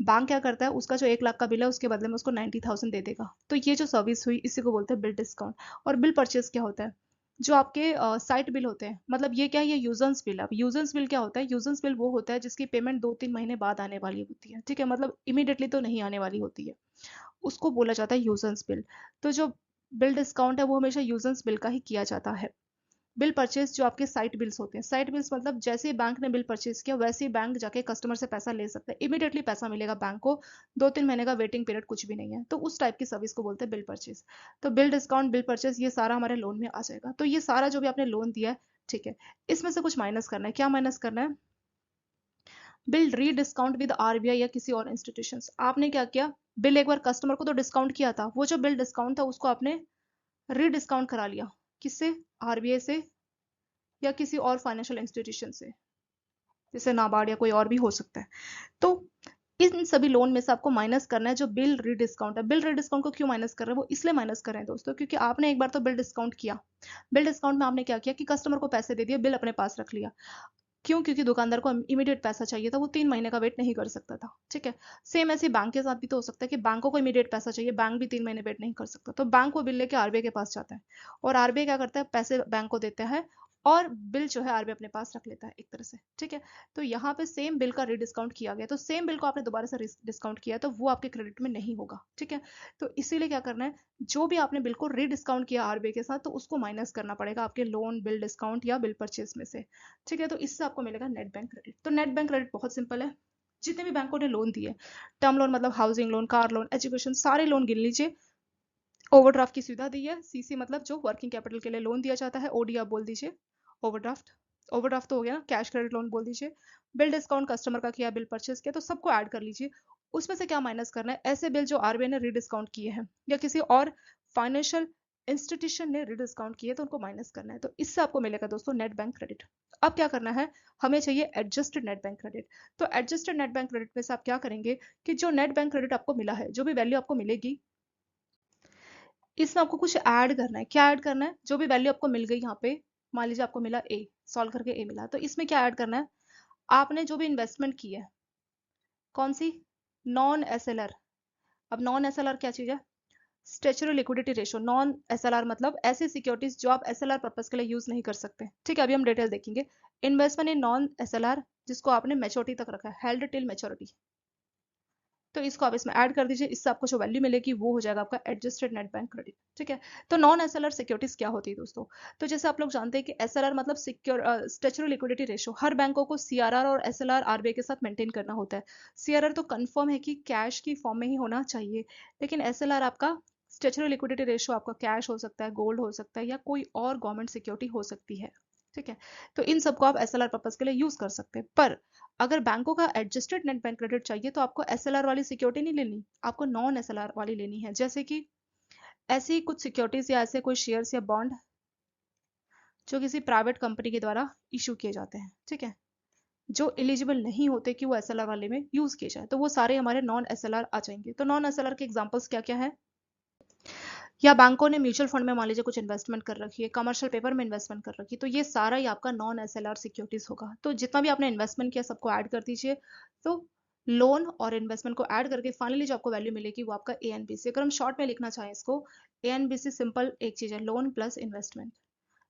बैंक क्या करता है, उसका जो 1 लाख का बिल है उसके बदले में उसको 90,000 दे देगा। तो ये जो सर्विस हुई इसी को बोलते हैं बिल डिस्काउंट। और बिल परचेज क्या होता है, जो आपके साइट बिल होते हैं, मतलब ये क्या है, ये यूजेंस बिल। अब यूजेंस बिल क्या होता है, यूजेंस बिल वो होता है जिसकी पेमेंट 2-3 महीने बाद आने वाली होती है। ठीक है, मतलब इमीडिएटली तो नहीं आने वाली होती है, उसको बोला जाता है यूजेंस बिल। तो जो बिल डिस्काउंट है वो हमेशा यूजेंस बिल का ही किया जाता है। बिल परचेज जो आपके साइट बिल्स होते हैं, साइट बिल्स मतलब जैसे ही बैंक ने बिल परचेज किया वैसे ही बैंक जाके कस्टमर से पैसा ले सकता है, इमीडिएटली पैसा मिलेगा बैंक को, 2-3 महीने का वेटिंग पीरियड कुछ भी नहीं है। तो उस टाइप की सर्विस को बोलते हैं बिल परचेज। तो बिल डिस्काउंट, बिल परचेज, ये सारा हमारे लोन में आ जाएगा। तो ये सारा जो भी आपने लोन दिया है, ठीक है, इसमें से कुछ माइनस करना है। क्या माइनस करना है, बिल री डिस्काउंट विद आरबीआई या किसी और इंस्टीट्यूशन। आपने क्या किया, बिल एक बार कस्टमर को तो डिस्काउंट किया था, वो जो बिल डिस्काउंट था उसको आपने री डिस्काउंट करा लिया, किससे, आरबीआई से या किसी और फाइनेंशियल इंस्टीट्यूशन से, जैसे नाबार्ड या कोई और भी हो सकता है। तो इन सभी लोन में से आपको माइनस करना है जो बिल री डिस्काउंट है। बिल री डिस्काउंट को क्यों माइनस कर रहे हैं, वो इसलिए माइनस कर रहे हैं दोस्तों क्योंकि आपने एक बार तो बिल डिस्काउंट किया। बिल डिस्काउंट में आपने क्या किया कि कस्टमर को पैसे दे दिए, बिल अपने पास रख लिया। क्यों? क्योंकि दुकानदार को इमीडिएट पैसा चाहिए था, वो 3 महीने का वेट नहीं कर सकता था। ठीक है, सेम ऐसे बैंक के साथ भी तो हो सकता है कि बैंकों को इमीडिएट पैसा चाहिए, बैंक भी 3 महीने वेट नहीं कर सकता, तो बैंक वो बिल लेके आरबीआई के पास जाता है, और आरबीआई क्या करता है, पैसे बैंक को देता है, और बिल जो है आरबीआई अपने पास रख लेता है एक तरह से। ठीक है, तो यहाँ पे सेम बिल का रीडिस्काउंट किया गया, तो सेम बिल को आपने दोबारा से डिस्काउंट किया तो वो आपके क्रेडिट में नहीं होगा। ठीक है, तो इसीलिए क्या करना है, जो भी आपने बिल को रीडिस्काउंट किया आरबीआई के साथ, तो उसको माइनस करना पड़ेगा आपके लोन बिल डिस्काउंट या बिल परचेज में से। ठीक है, तो इससे आपको मिलेगा नेट बैंक क्रेडिट। तो नेट बैंक क्रेडिट बहुत सिंपल है, जितने भी बैंकों ने लोन दिए, टर्म लोन मतलब housing loan, car loan, education, सारे लोन गिन लीजिए। ओवरड्राफ्ट की सुविधा दी है, सीसी मतलब जो वर्किंग कैपिटल के लिए लोन दिया जाता है, ओडी आप बोल दीजिए, ओवरड्राफ्ट, ओवरड्राफ्ट तो हो गया ना, कैश क्रेडिट लोन बोल दीजिए, बिल डिस्काउंट कस्टमर का किया, बिल परचेज किया, तो सबको ऐड कर लीजिए। उसमें से क्या माइनस करना है, ऐसे बिल जो आरबीआई ने रीडिस्काउंट किए हैं या किसी और फाइनेंशियल इंस्टीट्यूशन ने रीडिस्काउंट किए, तो उनको माइनस करना है। तो इससे आपको मिलेगा दोस्तों नेट बैंक क्रेडिट। अब क्या करना है, हमें चाहिए एडजस्टेड नेट बैंक क्रेडिट। तो एडजस्टेड नेट बैंक क्रेडिट में से आप क्या करेंगे कि जो नेट बैंक क्रेडिट आपको मिला है, जो भी वैल्यू आपको मिलेगी, इसमें आपको कुछ ऐड करना है। क्या ऐड करना है, जो भी वैल्यू आपको मिल गई यहाँ पे, मान लीजिए आपको मिला ए, सॉल्व करके ए मिला, तो इसमें क्या ऐड करना है, आपने जो भी इन्वेस्टमेंट की है, कौन सी, नॉन एसएलआर। अब नॉन एसएलआर क्या चीज है, statutory liquidity ratio. Non SLR मतलब ऐसी सिक्योरिटीज जो आप एसएलआर पर्पस के लिए यूज नहीं कर सकते। ठीक है, अभी हम डिटेल देखेंगे। इन्वेस्टमेंट इन नॉन एसएलआर, जिसको आपने मैच्योरिटी तक रखा है, हेल्ड टिल मैच्योरिटी, तो इसको आप इसमें ऐड कर दीजिए। इससे आपको जो वैल्यू मिलेगी वो हो जाएगा आपका एडजस्टेड नेट बैंक क्रेडिट। ठीक है, तो नॉन एसएलआर सिक्योरिटीज क्या होती है दोस्तों, तो जैसे आप लोग जानते हैं कि एसएलआर मतलब सिक्योर स्टेचुरी लिक्विडिटी रेशो, हर बैंकों को सीआरआर और एसएलआर आरबीआई के साथ मेंटेन करना होता है। सीआरआर तो कंफर्म है कि कैश की फॉर्म में ही होना चाहिए, लेकिन एसएलआर आपका स्टेचुरी लिक्विडिटी रेशो आपका कैश हो सकता है, गोल्ड हो सकता है, या कोई और गवर्नमेंट सिक्योरिटी हो सकती है। ठीक है, तो इन सबको आप एसएलआर पर्पस के लिए यूज कर सकते हैं। पर अगर बैंकों का एडजस्टेड नेट बैंक क्रेडिट चाहिए तो आपको एसएलआर वाली सिक्योरिटी नहीं लेनी, आपको नॉन एसएलआर वाली लेनी है। जैसे कि ऐसी कुछ सिक्योरिटीज या ऐसे कोई शेयर्स या बॉन्ड जो किसी प्राइवेट कंपनी के द्वारा इशू किए जाते हैं, ठीक है, जो एलिजिबल नहीं होते कि वो एसएलआर वाले में यूज किए जाए, तो वो सारे हमारे नॉन एसएलआर आ जाएंगे। तो नॉन एसएलआर के एग्जांपल्स क्या क्या है, या बैंकों ने म्यूचुअल फंड में मान लीजिए कुछ इन्वेस्टमेंट कर रखी है, कमर्शियल पेपर में इन्वेस्टमेंट कर रखी है, तो ये सारा ही आपका नॉन एसएलआर सिक्योरिटीज होगा। तो जितना भी आपने इन्वेस्टमेंट किया सबको ऐड कर दीजिए। तो लोन और इन्वेस्टमेंट को ऐड करके फाइनली जो आपको वैल्यू मिलेगी वो आपका एएनबीसी। अगर हम शॉर्ट में लिखना चाहें इसको, एएनबीसी सिंपल एक चीज है, लोन प्लस इन्वेस्टमेंट।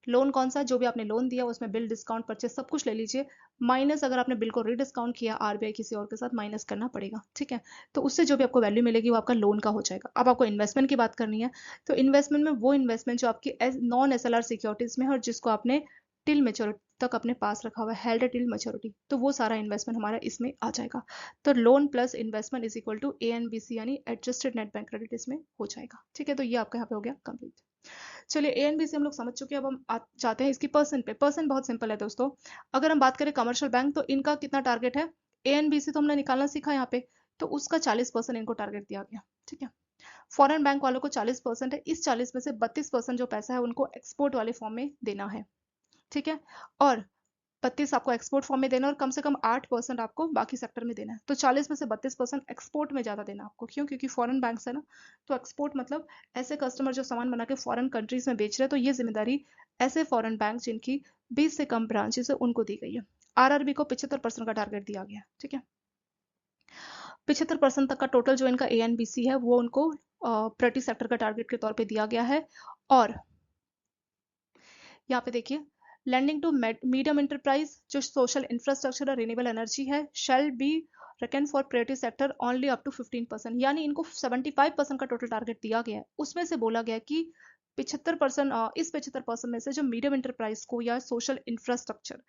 लोन कौन सा, जो भी आपने लोन दिया उसमें बिल डिस्काउंट परचेस सब कुछ ले लीजिए, माइनस अगर आपने बिल को रीडिस्काउंट किया आरबीआई किसी और के साथ, माइनस करना पड़ेगा। ठीक है, तो उससे जो भी आपको वैल्यू मिलेगी वो आपका लोन का हो जाएगा। अब आपको इन्वेस्टमेंट की बात करनी है, तो इन्वेस्टमेंट में वो इन्वेस्टमेंट जो आपकी नॉन एसएलआर सिक्योरिटीज में है और जिसको आपने टिल मेच्योरिटी तक अपने पास रखा हुआ है, हेल्ड टिल मेच्योरिटी, तो वो सारा इन्वेस्टमेंट हमारा इसमें आ जाएगा। तो loan plus investment is equal to ANBC, यानी एडजस्टेड नेट बैंक क्रेडिट इसमें हो जाएगा। ठीक है, तो ये आपका यहाँ पे हो गया कंप्लीट। चलिए ए एंड बी से हम लोग समझ चुके हैं, अब हम जाते हैं इसकी पर्सन पे। पर्सन बहुत सिंपल है दोस्तों। अगर हम बात करें कमर्शियल बैंक, तो इनका कितना टारगेट है, ए एंड बी से तो हमने निकालना सीखा यहाँ पे, तो उसका 40% इनको टारगेट दिया गया। ठीक है, फॉरेन बैंक वालों को 40% है, इस 40 में से 32% जो पैसा है उनको एक्सपोर्ट वाले फॉर्म में देना है। ठीक है, और 32 आपको एक्सपोर्ट फॉर्म में देना, और कम से कम 8% आपको बाकी सेक्टर में देना है। तो 40 में से 32% एक्सपोर्ट में ज्यादा देना आपको, क्यों, क्योंकि फॉरेन बैंक्स है ना, तो एक्सपोर्ट मतलब ऐसे कस्टमर जो सामान बना के फॉरेन कंट्रीज में बेच रहे हैं, तो ये जिम्मेदारी ऐसे फॉरेन बैंक जिनकी 20 से कम ब्रांचेस है उनको दी गई है। आरआरबी को 75% का टारगेट दिया गया है। ठीक है, 75% तक का टोटल जो इनका एएनबीसी है वो उनको प्रति सेक्टर का टारगेट के तौर पे दिया गया है। और यहाँ पे देखिए, lending to medium enterprise जो सोशल इंफ्रास्ट्रक्चर और रिन्यूएबल एनर्जी है, shall be reckoned for priority sector only up to 15%, यानी इनको 75% का टोटल टारगेट दिया गया है। उसमें से बोला गया कि 75%, इस 75% में से जो मीडियम इंटरप्राइज को या social infrastructure,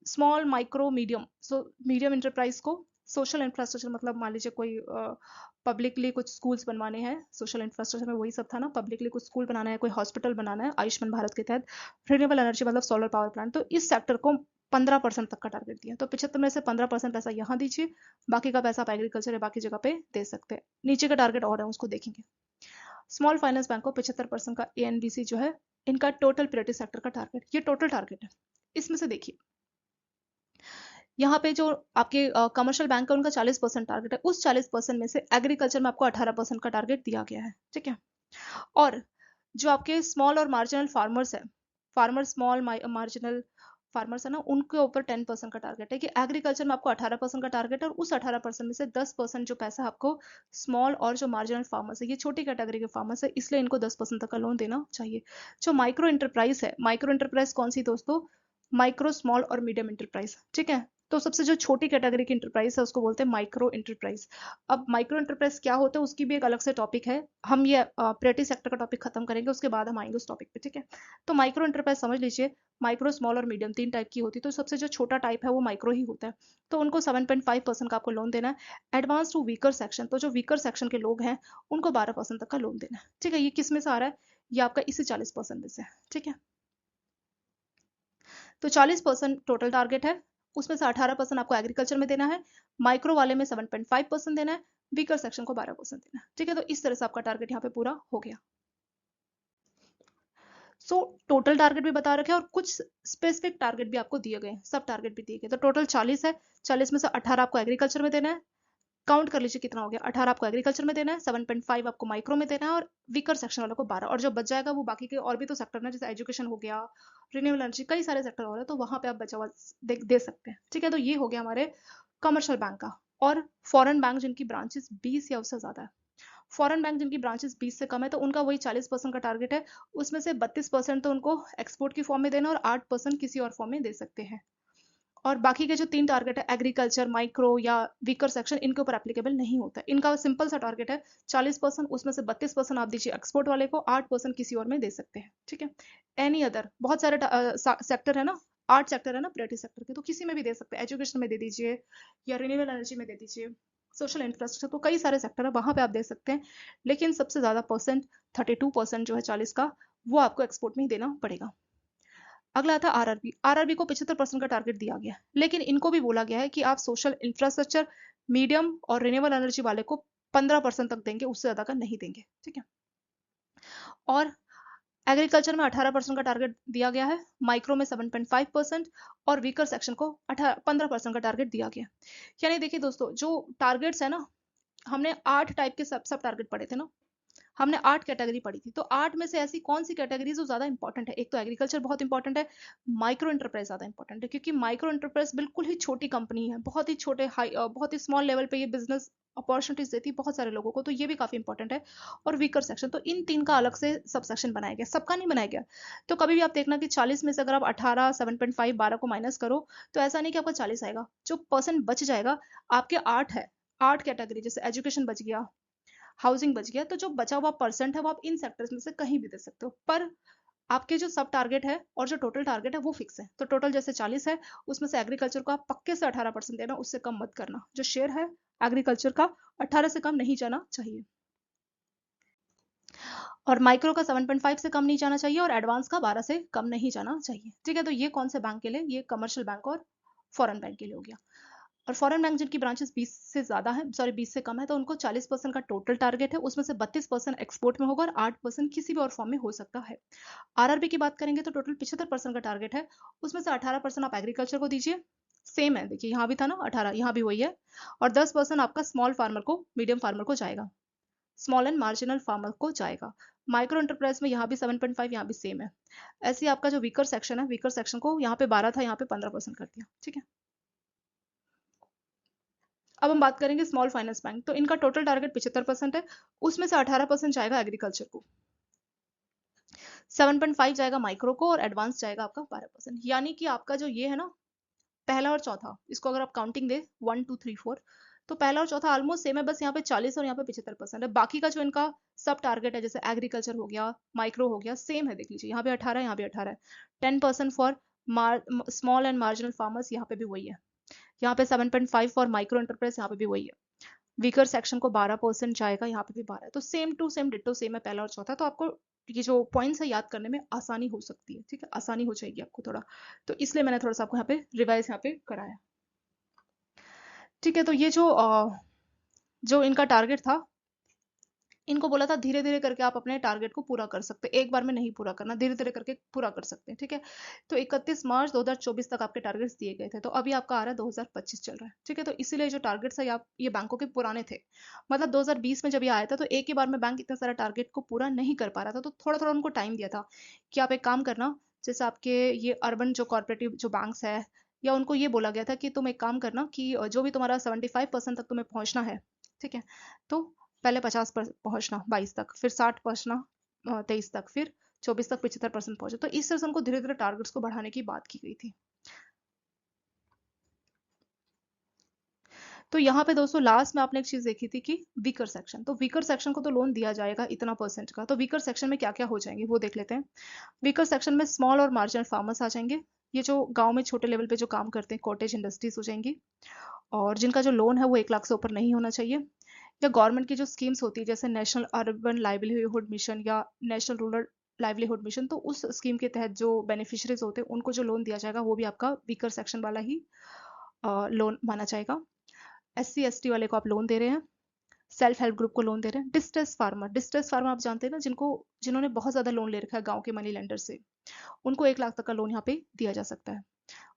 small micro medium, so medium enterprise को सोशल इंफ्रास्ट्रक्चर मतलब मान लीजिए कोई पब्लिकली कुछ स्कूल्स बनवाने हैं, सोशल इंफ्रास्ट्रक्चर में वही सब था ना, पब्लिकली कुछ स्कूल बनाना है, कोई हॉस्पिटल बनाना है आयुष्मान भारत के तहत, रिन्यूएबल एनर्जी मतलब सोलर पावर प्लांट, तो इस सेक्टर को 15% तक का टारगेट दिया। तो 75 में से 15% पैसा यहाँ दीजिए, बाकी का पैसा आप एग्रीकल्चर या बाकी जगह पे दे सकते हैं। नीचे का टारगेट और है, उसको देखेंगे। स्मॉल फाइनेंस बैंक को 75% का एएनबीसी जो है इनका टोटल प्रायोरिटी सेक्टर का टारगेट, ये टोटल टारगेट है। इसमें से देखिए, यहाँ पे जो आपके कमर्शियल बैंक है उनका 40% टारगेट है, उस 40% में से एग्रीकल्चर में आपको 18% का टारगेट दिया गया है। ठीक है, और जो आपके स्मॉल और मार्जिनल फार्मर्स है, फार्मर स्मॉल मार्जिनल फार्मर्स है ना, उनके ऊपर 10% का टारगेट है कि एग्रीकल्चर में आपको 18% का टारगेट है, और उस 18% में से 10% जो पैसा आपको स्मॉल और जो मार्जिनल फार्मर्स है, ये छोटी कैटेगरी के फार्मर्स है, इसलिए इनको 10% तक का लोन देना चाहिए। जो माइक्रो इंटरप्राइज है, माइक्रो इंटरप्राइज कौन सी दोस्तों? माइक्रो, स्मॉल और मीडियम इंटरप्राइज, ठीक है। तो सबसे जो छोटी कैटेगरी की इंटरप्राइज है उसको बोलते हैं माइक्रो इंटरप्राइज। अब माइक्रो इंटरप्राइज क्या होता है उसकी भी एक अलग से टॉपिक है, हम ये प्रेटी सेक्टर का टॉपिक खत्म करेंगे, उसके बाद हम आएंगे उस टॉपिक पे, ठीक है। तो माइक्रो इंटरप्राइज समझ लीजिए, माइक्रो, स्मॉल और मीडियम 3 टाइप की होती है, तो सबसे जो छोटा टाइप है वो माइक्रो ही होता है। तो उनको 7.5% का आपको लोन देना है। एडवांस टू वीकर सेक्शन, तो जो वीकर सेक्शन के लोग हैं उनको 12% तक का लोन देना है, ठीक है। ये किस में से आ रहा है? ये आपका इसी 40% में से, ठीक है। तो 40% टोटल टारगेट है, उसमें से 18% आपको एग्रीकल्चर में देना है, माइक्रो वाले में 7.5% देना है, वीकर सेक्शन को 12% देना है, ठीक है। तो इस तरह से आपका टारगेट यहाँ पे पूरा हो गया। सो टोटल टारगेट भी बता रखे हैं और कुछ स्पेसिफिक टारगेट भी आपको दिए गए, सब टारगेट भी दिए गए। तो टोटल 40 है, 40 में से 18 आपको एग्रीकल्चर में देना है, काउंट कर लीजिए कितना हो गया, 18 आपको एग्रीकल्चर में देना है, 7.5 आपको माइक्रो में देना है, और वीकर सेक्शन वालों को 12, और जो बच जाएगा वो बाकी के और भी तो सेक्टर ना, जैसे एजुकेशन हो गया, रिन्यूएबल एनर्जी, कई सारे सेक्टर हो रहे हैं, तो वहां पे आप बचा हुआ दे सकते हैं, ठीक है। तो ये हो गया हमारे कमर्शियल बैंक का। और फॉरेन बैंक जिनकी ब्रांचेस 20 या उससे ज्यादा है, फॉरेन बैंक जिनकी ब्रांचेस 20 से कम है, तो उनका वही 40% का टारगेट है, उसमें से 32% तो उनको एक्सपोर्ट की फॉर्म में देना, और 8% किसी और फॉर्म में दे सकते हैं। और बाकी के जो 3 टारगेट है, एग्रीकल्चर, माइक्रो या वीकर सेक्शन, इनके ऊपर एप्लीकेबल नहीं होता है। इनका सिंपल सा टारगेट है 40%, उसमें से 32% आप दीजिए एक्सपोर्ट वाले को, 8% किसी और में दे सकते हैं, ठीक है। एनी अदर, बहुत सारे सेक्टर है ना, 8 सेक्टर है ना प्रायोरिटी सेक्टर के, तो किसी में भी दे सकते हैं, एजुकेशन में दे दीजिए या रिन्यूएबल एनर्जी में दे दीजिए, सोशल इंफ्रास्ट्रक्चर, तो कई सारे सेक्टर है वहां पे आप दे सकते हैं। लेकिन सबसे ज्यादा परसेंट 32% जो है 40 का, वो आपको एक्सपोर्ट में ही देना पड़ेगा। अगला था आरआरबी। आरआरबी को 75% का टारगेट दिया गया, लेकिन इनको भी बोला गया है कि आप सोशल इंफ्रास्ट्रक्चर, मीडियम और रिन्यूएबल एनर्जी वाले को 15% तक देंगे, उससे ज्यादा का नहीं देंगे, ठीक है। और एग्रीकल्चर में 18% का टारगेट दिया गया है, माइक्रो में 7.5%, और वीकर सेक्शन को 15% का टारगेट दिया गया। यानी देखिए दोस्तों, जो टारगेट्स है ना, हमने 8 टाइप के सब सब टारगेट पढ़े थे ना, हमने 8 कैटेगरी पढ़ी थी, तो 8 में से ऐसी कौन सी कैटेगरी जो ज्यादा इंपॉर्टेंट है? एक तो एग्रीकल्चर बहुत इंपॉर्टेंट है, माइक्रो इंटरप्राइज ज्यादा इंपॉर्टेंट है, क्योंकि माइक्रो इंटरप्राइज बिल्कुल ही छोटी कंपनी है, बहुत ही छोटे बहुत ही स्मॉल लेवल पे ये बिजनेस अपॉर्चुनिटीज देती है बहुत सारे लोगों को, तो ये भी काफी इंपॉर्टेंट है। और वीकर सेक्शन, तो इन 3 का अलग से सब सेक्शन बनाया गया, सबका नहीं बनाया गया। तो कभी भी आप देखना कि 40 में से अगर आप 18, 7.5, 12 को माइनस करो, तो ऐसा नहीं कि आपका 40 आएगा, जो परसेंट बच जाएगा आपके 8 है, 8 कैटेगरी, जैसे एजुकेशन बच गया, हाउसिंग बच गया, तो जो बचा हुआ परसेंट है वो आप इन सेक्टर्स में से कहीं भी दे सकते हो। पर आपके जो सब टारगेट है और जो टोटल टारगेट है वो फिक्स है। तो टोटल जैसे 40 है, उसमें से एग्रीकल्चर को आप पक्के से 18% देना, उससे कम मत करना। जो शेयर है एग्रीकल्चर का, 18 से कम नहीं जाना चाहिए, और माइक्रो का 7.5 से कम नहीं जाना चाहिए, और एडवांस का 12 से कम नहीं जाना चाहिए, ठीक है। तो ये कौन से बैंक के लिए? ये कमर्शियल बैंक और फॉरेन बैंक के लिए हो गया। और फॉरेन बैंक जिनकी ब्रांचेस 20 से ज्यादा है, सॉरी 20 से कम है, तो उनको 40% का टोटल टारगेट है, उसमें से 32% एक्सपोर्ट में होगा और 8% किसी भी और फॉर्म में हो सकता है। आरआरबी की बात करेंगे तो टोटल 75% का टारगेट है, उसमें से 18% आप एग्रीकल्चर को दीजिए, सेम है, देखिए यहाँ भी था ना 18, यहाँ भी वही है। और 10% आपका स्मॉल फार्मर को, मीडियम फार्मर को जाएगा, स्मॉल एंड मार्जिनल फार्मर को जाएगा। माइक्रो एंटरप्राइज में यहाँ भी 7.5, यहाँ भी सेम है। ऐसे ही आपका जो वीकर सेक्शन है, वीकर सेक्शन को यहाँ पे 12 था, यहाँ पे 15% कर दिया, ठीक है। अब हम बात करेंगे स्मॉल फाइनेंस बैंक, तो इनका टोटल टारगेट 75% है, उसमें से 18% जाएगा एग्रीकल्चर को, 7.5 जाएगा माइक्रो को, और एडवांस जाएगा आपका 12%। यानी कि आपका जो ये है ना, पहला और चौथा, इसको अगर आप काउंटिंग दे 1 2 3 4, तो पहला और चौथा ऑलमोस्ट सेम है, बस यहाँ पे 40 और यहाँ पे 75% है। बाकी का जो इनका सब टारगेट है, जैसे एग्रीकल्चर हो गया, माइक्रो हो गया, सेम है, देख लीजिए यहाँ पे 18 है, यहाँ पे 18 है। 10% for small and marginal farmers, यहाँ पे भी वही है। यहाँ पे 7.5 फॉर माइक्रो एंटरप्राइज, यहाँ पे भी वही है। वीकर सेक्शन को 12% जाएगा, यहाँ पे भी 12 है, तो same to same ditto same है पहला और चौथा। तो आपको ये जो पॉइंट्स है याद करने में आसानी हो सकती है, ठीक है, आसानी हो जाएगी आपको थोड़ा, तो इसलिए मैंने थोड़ा सा आपको यहाँ पे रिवाइज यहाँ पे कराया, ठीक है। तो ये जो इनका टारगेट था, इनको बोला था धीरे धीरे करके आप अपने टारगेट को पूरा कर सकते हैं, एक बार में नहीं पूरा करना, धीरे धीरे करके पूरा कर सकते हैं, ठीक है। तो 31 मार्च 2024 तक आपके टारगेट्स दिए गए थे, तो अभी आपका आ रहा है 2025 चल रहा है, ठीक है। तो इसीलिए जो टारगेट्स है ये बैंकों के पुराने थे, मतलब 2020 में जब ये आया था तो एक ही बार में बैंक इतना सारा टारगेट को पूरा नहीं कर पा रहा था, तो थोड़ा थोड़ा उनको टाइम दिया था कि आप एक काम करना, जैसे आपके ये अर्बन जो कॉर्पोरेटिव जो बैंक्स है, या उनको ये बोला गया था कि तुम एक काम करना कि जो भी तुम्हारा 75% तक तुम्हें पहुंचना है, ठीक है, तो पहले 50 पर पहुंचना 22 तक, फिर 60 पहुंचना 23 तक, फिर 24 तक 75% पहुंचे। तो इस तरह से उनको धीरे धीरे टारगेट्स को बढ़ाने की बात की गई थी। तो यहाँ पे दोस्तों लास्ट में आपने एक चीज देखी थी कि वीकर सेक्शन, तो वीकर सेक्शन को तो लोन दिया जाएगा इतना परसेंट का, तो वीकर सेक्शन में क्या क्या हो जाएंगे वो देख लेते हैं। वीकर सेक्शन में स्मॉल और मार्जिनल फार्मर्स आ जाएंगे, ये जो गांव में छोटे लेवल पे जो काम करते हैं, कॉटेज इंडस्ट्रीज हो जाएंगी, और जिनका जो लोन है वो 1 लाख से ऊपर नहीं होना चाहिए। या गवर्नमेंट की जो स्कीम्स होती है जैसे नेशनल अर्बन लाइवलीहुड मिशन या नेशनल रूरल लाइवलीहुड मिशन, तो उस स्कीम के तहत जो बेनिफिशरीज होते हैं उनको जो लोन दिया जाएगा वो भी आपका वीकर सेक्शन वाला ही लोन माना जाएगा। SC ST वाले को आप लोन दे रहे हैं, सेल्फ हेल्प ग्रुप को लोन दे रहे हैं। डिस्ट्रेस फार्मर आप जानते हैं ना, जिन्होंने बहुत ज्यादा लोन ले रखा है गांव के मनी लेंडर से, उनको 1 लाख तक का लोन यहाँ पे दिया जा सकता है।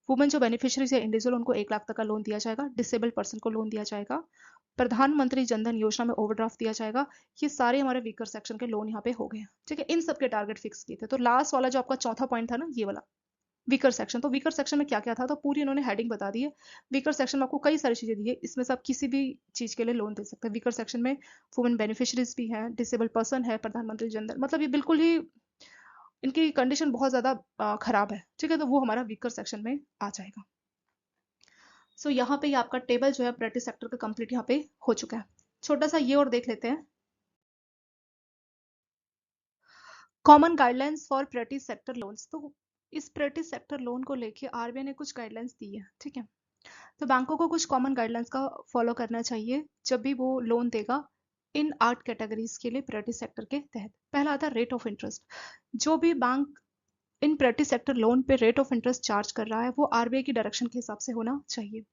वुमेन जो बेनिफिशियरीज है इंडिविजुअल, उनको 1 लाख तक का लोन दिया जाएगा। डिसेबल्ड पर्सन को लोन दिया जाएगा। प्रधानमंत्री जनधन योजना में ओवरड्राफ्ट दिया जाएगा। ये सारे हमारे वीकर सेक्शन के लोन यहाँ पे हो गए, ठीक है। इन सब के टारगेट फिक्स किए थे। तो लास्ट वाला जो आपका चौथा पॉइंट था ना, ये वाला वीकर सेक्शन, तो वीकर सेक्शन में क्या क्या था, तो पूरी इन्होंने हेडिंग बता दी है। वीकर सेक्शन में आपको कई सारी चीजें दी है, इसमें से आप किसी भी चीज के लिए लोन दे सकते हैं। वीकर सेक्शन में वुमेन बेनिफिशरीज भी हैं, डिसेबल पर्सन है, प्रधानमंत्री जनधन, मतलब ये बिल्कुल ही इनकी कंडीशन बहुत ज्यादा खराब है, ठीक है, तो वो हमारा वीकर सेक्शन में आ जाएगा। सो यहाँ पे ये आपका टेबल जो है प्राइवेट सेक्टर का कंप्लीट यहाँ पे हो चुका है। छोटा सा ये और देख लेते हैं, common guidelines for private sector loans. तो इस प्राइवेट सेक्टर लोन को लेके आरबीआई ने कुछ गाइडलाइंस दी है, ठीक है। तो बैंकों को कुछ कॉमन गाइडलाइंस का फॉलो करना चाहिए जब भी वो लोन देगा इन 8 कैटेगरीज के लिए प्राइवेट सेक्टर के तहत। पहला आता है रेट ऑफ इंटरेस्ट। जो भी bank in private sector loan पे रेट ऑफ इंटरेस्ट चार्ज कर रहा है वो आरबीआई की डायरेक्शन के हिसाब से होना चाहिए।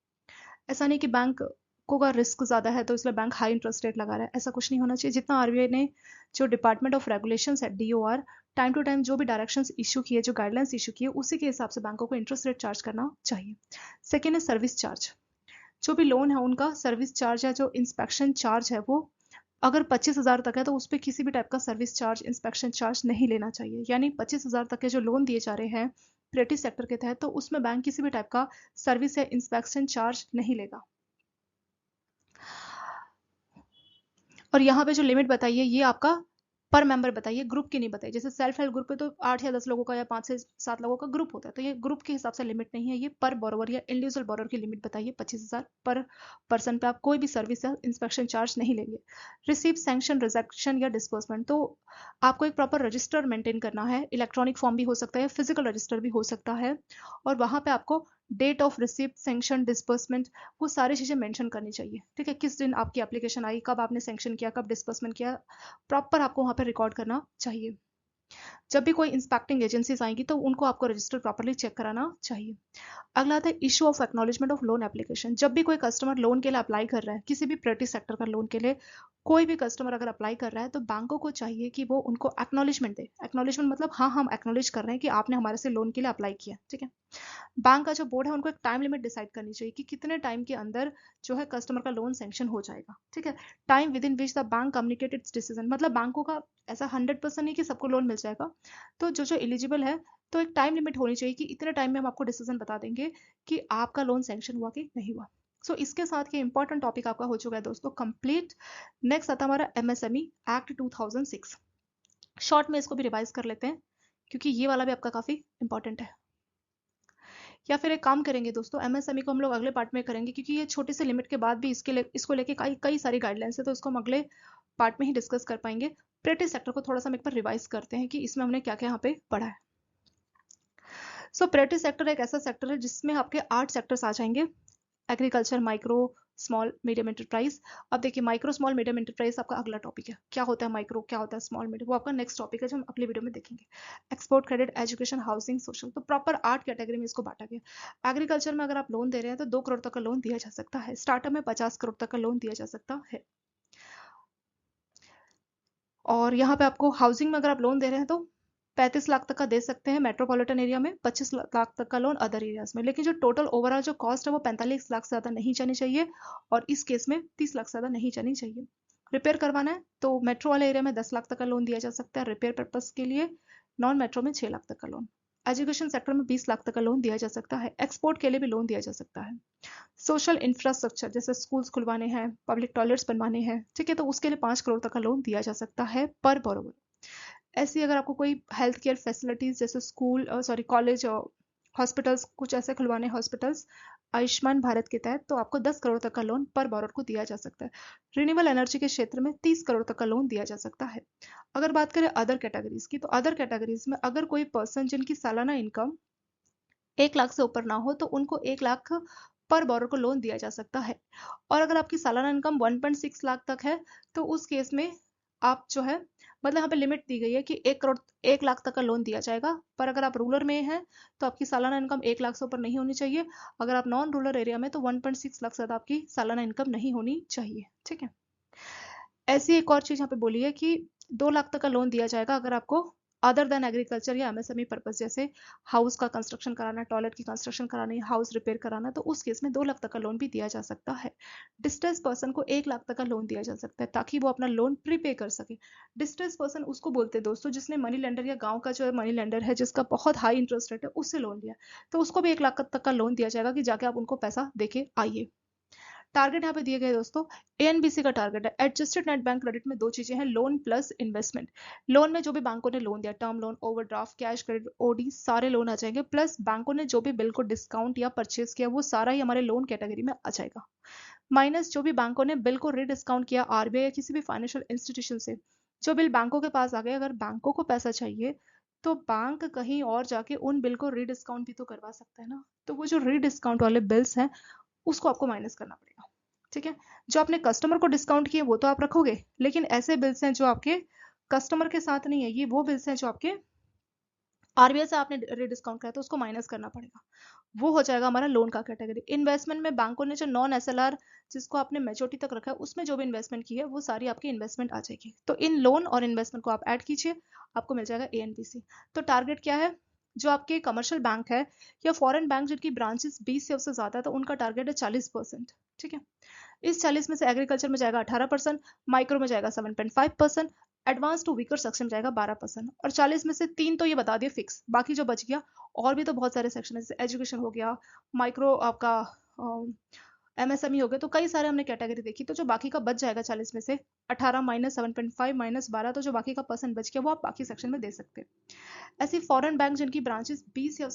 ऐसा नहीं कि बैंक को का रिस्क ज्यादा है तो इसलिए बैंक हाई इंटरेस्ट रेट लगा रहा है, ऐसा कुछ नहीं होना चाहिए। जितना आरबीआई ने जो डिपार्टमेंट ऑफ रेगुलेशन है DOR टाइम टू टाइम जो भी डायरेक्शंस इशू किए, जो गाइडलाइंस इशू किए, उसी के हिसाब से बैंकों को इंटरेस्ट रेट चार्ज करना चाहिए। सेकेंड है सर्विस चार्ज। जो भी लोन है उनका सर्विस चार्ज है, जो इंस्पेक्शन चार्ज है, वो अगर 25,000 तक है तो उस पर किसी भी टाइप का सर्विस चार्ज, इंस्पेक्शन चार्ज नहीं लेना चाहिए। यानी 25,000 तक के जो लोन दिए जा रहे हैं प्राइवेट सेक्टर के तहत, तो उसमें बैंक किसी भी टाइप का सर्विस या इंस्पेक्शन चार्ज नहीं लेगा। और यहाँ पे जो लिमिट बताइए ये आपका पर मेंबर बताइए, ग्रुप की नहीं बताइए। जैसे सेल्फ हेल्प ग्रुप पे तो 8 या 10 लोगों का या 5 से 7 लोगों का ग्रुप होता है, तो ये ग्रुप के हिसाब से लिमिट नहीं है, ये पर बोरोवर या इंडिविजुअल बोरोवर की लिमिट बताइए। 25,000 पर पर्सन पे आप कोई भी सर्विस या इंस्पेक्शन चार्ज नहीं लेंगे। रिसीव सैंक्शन रिजेक्शन या डिस्बर्समेंट, तो आपको एक प्रॉपर रजिस्टर मेंटेन करना है। इलेक्ट्रॉनिक फॉर्म भी हो सकता है, फिजिकल रजिस्टर भी हो सकता है, और वहां पे आपको date of receipt, sanction, disbursement, वो सारी चीजें मेंशन करनी चाहिए, ठीक है। किस दिन आपकी एप्लीकेशन आई, कब आपने सैंक्शन किया, कब डिस्बर्समेंट किया, प्रॉपर आपको वहां पर रिकॉर्ड करना चाहिए। जब भी कोई इंस्पेक्टिंग एजेंसीज आएंगी तो उनको आपको रजिस्टर प्रॉपर्ली चेक कराना चाहिए। अगला आता है issue of acknowledgement of loan application. जब भी कोई कस्टमर लोन के लिए अप्लाई कर रहा है, किसी भी प्राइवेट सेक्टर का लोन के लिए कोई भी कस्टमर अगर अप्लाई कर रहा है, तो बैंकों को चाहिए कि वो उनको एक्नॉलेजमेंट दे। एक्नॉलेजमेंट मतलब हाँ, हम एक्नॉलेज कर रहे हैं कि आपने हमारे से लोन के लिए अप्लाई किया, ठीक है। बैंक का जो बोर्ड है उनको एक टाइम लिमिट डिसाइड करनी चाहिए कि कितने टाइम के अंदर जो है कस्टमर का लोन सैंक्शन हो जाएगा, ठीक है। Time with in which the bank communicate it's decision, मतलब बैंकों का ऐसा 100% नहीं कि सबको लोन मिल जाएगा, तो जो जो एलिजिबल है, तो एक टाइम लिमिट होनी चाहिए कि इतने टाइम में हम आपको डिसीजन बता देंगे कि आपका लोन सैंक्शन हुआ कि नहीं हुआ। सो इसके साथ ये इंपॉर्टेंट टॉपिक आपका हो चुका है दोस्तों कंप्लीट। नेक्स्ट आता है हमारा MSME एक्ट 2006। शॉर्ट में इसको भी रिवाइज कर लेते हैं क्योंकि ये वाला भी आपका काफी इंपॉर्टेंट है। या फिर एक काम करेंगे दोस्तों, MSME को हम लोग अगले पार्ट में करेंगे क्योंकि ये छोटी सी लिमिट के बाद भी इसको लेके कई कई सारी गाइडलाइंस है, तो इसको हम अगले पार्ट में ही डिस्कस कर पाएंगे। प्राइवेट सेक्टर को थोड़ा सा हम एक बार रिवाइज करते हैं कि इसमें हमने क्या क्या यहाँ पे पढ़ा है। सो प्राइवेट सेक्टर एक ऐसा सेक्टर है जिसमें आपके 8 सेक्टर्स आ जाएंगे। Agriculture, micro small medium enterprise. अब देखिए माइक्रो स्मॉल मीडियम एंटरप्राइज आपका अगला टॉपिक है। क्या होता है माइक्रो, क्या होता है स्मॉल मीडियम, वो आपका नेक्स्ट टॉपिक है जो हम अगली वीडियो में देखेंगे। Export, credit, education, housing, social, तो प्रॉपर 8 कैटेगरी में इसको बांटा गया। एग्रीकल्चर में अगर आप लोन दे रहे हैं तो 2 करोड़ तक का लोन दिया जा सकता है। स्टार्टअप में 50 करोड़ तक का लोन दिया जा सकता है। और यहाँ पे आपको हाउसिंग में अगर आप लोन दे रहे हैं तो 35 लाख तक का दे सकते हैं मेट्रोपॉलिटन एरिया में, 25 लाख तक का लोन अदर एरियाज में। लेकिन जो टोटल ओवरऑल जो कॉस्ट है वो 45 लाख से ज्यादा नहीं जानी चाहिए, और इस केस में 30 लाख से ज्यादा नहीं जानी चाहिए। रिपेयर करवाना है तो मेट्रो वाले एरिया में 10 लाख तक का लोन दिया जा सकता है रिपेयर पर्पज के लिए, नॉन मेट्रो में 6 लाख तक का लोन। एजुकेशन सेक्टर में 20 लाख तक का लोन दिया जा सकता है। एक्सपोर्ट के लिए भी लोन दिया जा सकता है। सोशल इंफ्रास्ट्रक्चर जैसे स्कूल्स खुलवाने हैं, पब्लिक टॉयलेट्स बनवाने हैं, ठीक है, तो उसके लिए 5 करोड़ तक का लोन दिया जा सकता है पर बोरोवर। ऐसी अगर आपको कोई हेल्थ केयर फैसिलिटीज जैसे स्कूल सॉरी कॉलेज और हॉस्पिटल्स कुछ ऐसे खुलवाने हॉस्पिटल्स आयुष्मान भारत के तहत, तो आपको 10 करोड़ तक का लोन पर बोरोवर को दिया जा सकता है। रिन्यूएबल एनर्जी के क्षेत्र में 30 करोड़ तक का लोन दिया जा सकता है। अगर बात करें अदर कैटेगरीज की, तो अदर कैटेगरीज में अगर कोई पर्सन जिनकी सालाना इनकम 1 लाख से ऊपर ना हो तो उनको 1 लाख पर बोरोवर को लोन दिया जा सकता है। और अगर आपकी सालाना इनकम 1.6 लाख तक है तो उस केस में आप जो है मतलब यहाँ पे लिमिट दी गई है कि 1 करोड़ 1 लाख तक का लोन दिया जाएगा। पर अगर आप रूरल में हैं तो आपकी सालाना इनकम 1 लाख से ऊपर नहीं होनी चाहिए। अगर आप नॉन रूरल एरिया में तो 1.6 लाख से ज़्यादा आपकी सालाना इनकम नहीं होनी चाहिए। ठीक है। ऐसी एक और चीज यहाँ पे बोली है कि 2 लाख तक का लोन दिया जाएगा अगर आपको अदर देन एग्रीकल्चर या एमएसएमई पर्पज जैसे हाउस का कंस्ट्रक्शन कराना, टॉयलेट की कंस्ट्रक्शन करानी, हाउस रिपेयर कराना, तो उस केस में 2 लाख तक का लोन भी दिया जा सकता है। डिस्ट्रेस पर्सन को 1 लाख तक का लोन दिया जा सकता है ताकि वो अपना लोन प्रीपे कर सके। डिस्ट्रेस पर्सन उसको बोलते हैं दोस्तों जिसने मनी लेंडर या गांव का जो मनी लेंडर है जिसका बहुत हाई इंटरेस्ट रेट है उससे लोन लिया, तो उसको भी 1 लाख तक का लोन दिया जाएगा कि जाके आप उनको पैसा देके आइए। टारगेट यहाँ पे दिए गए दोस्तों, एएनबीसी का टारगेट है एडजस्टेड नेट बैंक क्रेडिट में 2 चीजें हैं, लोन प्लस इन्वेस्टमेंट। लोन में जो भी बैंकों ने लोन दिया, term loan, overdraft, cash credit, OD, सारे लोन आ जाएंगे, प्लस बैंकों ने जो भी बिल को डिस्काउंट या परचेज किया वो सारा ही हमारे लोन कैटेगरी में आ जाएगा, माइनस जो भी बैंकों ने बिल को रीडिस्काउंट किया आरबीआई या किसी भी फाइनेंशियल इंस्टीट्यूशन से, जो बिल बैंकों के पास आ गए। अगर बैंकों को पैसा चाहिए तो बैंक कहीं और जाके उन बिल को रीडिस्काउंट भी तो करवा सकता है ना, तो वो जो रीडिस्काउंट वाले बिल्स हैं उसको आपको माइनस करना पड़ेगा। ठीक है। जो आपने कस्टमर को डिस्काउंट किए वो तो आप रखोगे, लेकिन ऐसे बिल्स हैं जो आपके कस्टमर के साथ नहीं है, ये वो बिल्स हैं जो आपके आरबीआई से आपने डिस्काउंट किया तो उसको माइनस करना पड़ेगा। वो हो जाएगा हमारा लोन का कैटेगरी। इन्वेस्टमेंट में बैंकों ने जो नॉन एसएलआर जिसको आपने मेच्योरिटी तक रखा है उसमें जो भी इन्वेस्टमेंट की है वो सारी आपकी इन्वेस्टमेंट आ जाएगी। तो इन लोन और इन्वेस्टमेंट को आप ऐड कीजिए, आपको मिल जाएगा एएनपीसी। तो टारगेट क्या है, जो आपके कमर्शियल बैंक है या फॉरेन बैंक जिनकी ब्रांचेस 20 से उससे ज्यादा है तो उनका टारगेट है 40%। ठीक है। इस 40 में से एग्रीकल्चर में जाएगा 18%, माइक्रो में जाएगा 7.5%, एडवांस टू वीकर सेक्शन में जाएगा 12%। और 40 में से 3 तो ये बता दिए फिक्स, बाकी जो बच गया और भी तो बहुत सारे सेक्शन है जैसे एजुकेशन हो गया, माइक्रो आपका एमएसएमई हो गया, तो कई सारे हमने कैटेगरी देखी। तो जो बाकी का बच जाएगा 40 में से 18 माइनस 7.5 माइनस 12, तो जो बाकी का परसेंट बच गया वो आप बाकी सेक्शन में दे सकते हैं। ऐसी फॉरेन बैंक जिनकी ब्रांचेस 20 या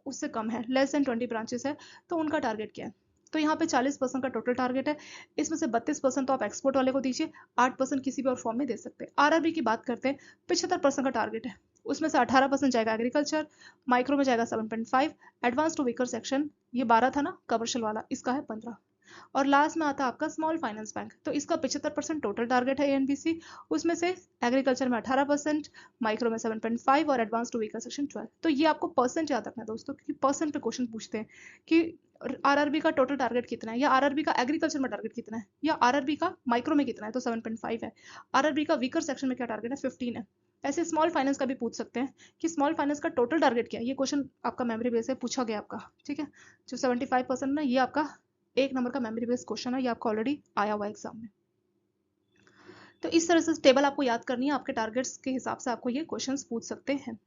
उससे कम है, लेस देन 20 ब्रांचेस है, तो उनका टारगेट क्या है। तो यहाँ पे 40% का टोटल टारगेट है, इसमें से 32% तो आप एक्सपोर्ट वाले को दीजिए, 8% किसी भी और फॉर्म में दे सकते हैं। आरआरबी की बात करते हैं, 75% का टारगेट है, उसमें से 18% जाएगा एग्रीकल्चर, माइक्रो में जाएगा 7.5, एडवांस टू वीकर सेक्शन ये 12 था ना कमर्शियल वाला, इसका है 15, और लास्ट में आता है आपका स्मॉल फाइनेंस बैंक, तो इसका 75% टोटल टारगेट है एएनबीसी, उसमें से एग्रीकल्चर में 18%, माइक्रो में 7.5 और एडवांस टू व्हीकल सेक्शन 12। तो ये आपको परसेंट याद रखना है दोस्तों, क्योंकि परसेंट पे क्वेश्चन पूछते हैं कि आरआरबी का टोटल टारगेट कितना है, या आरआरबी का एग्रीकल्चर में टारगेट कितना है, या आरआरबी का माइक्रो में कितना है, तो 7.5 है। आरआरबी का वीकर सेक्शन में क्या टारगेट है, 15 है। ऐसे स्मॉल फाइनेंस का भी पूछ सकते हैं कि स्मॉल फाइनेंस का टोटल टारगेट क्या है, ये क्वेश्चन आपका मेमोरी बेस है पूछा गया आपका। ठीक है। जो 75% ना, ये आपका 1 नंबर का मेमोरी बेस्ड क्वेश्चन है, ये आपको ऑलरेडी आया हुआ एग्जाम में। तो इस तरह से टेबल आपको याद करनी है, आपके टारगेट्स के हिसाब से आपको ये क्वेश्चंस पूछ सकते हैं।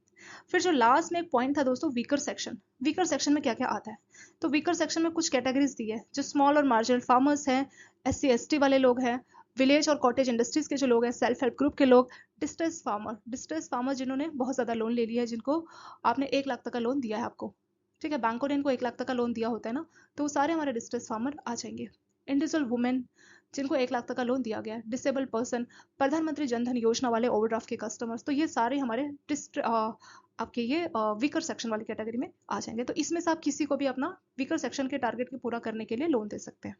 फिर जो लास्ट में एक पॉइंट था दोस्तों, वीकर सेक्शन। वीकर सेक्शन में क्या क्या आता है, तो वीकर सेक्शन में कुछ कैटेगरीज दी है, जो स्मॉल और मार्जिनल फार्मर्स हैं, SC ST वाले लोग हैं, विलेज और कॉटेज इंडस्ट्रीज के जो लोग हैं, सेल्फ हेल्प ग्रुप के लोग, डिस्ट्रेस फार्मर जिन्होंने बहुत ज्यादा लोन ले लिया है, जिनको आपने 1 लाख तक का लोन दिया है आपको, ठीक है, बैंकों ने इनको 1 लाख तक का लोन दिया होता है ना, तो वो सारे हमारे डिस्ट्रेस फार्मर आ जाएंगे। इंडिविजुअल वुमेन जिनको 1 लाख तक का लोन दिया गया है, डिसेबल पर्सन, प्रधानमंत्री जनधन योजना वाले ओवरड्राफ्ट के कस्टमर्स, तो ये सारे हमारे आपके ये वीकर सेक्शन वाली कैटेगरी में आ जाएंगे। तो इसमें से आप किसी को भी अपना वीकर सेक्शन के टारगेट के पूरा करने के लिए लोन दे सकते हैं।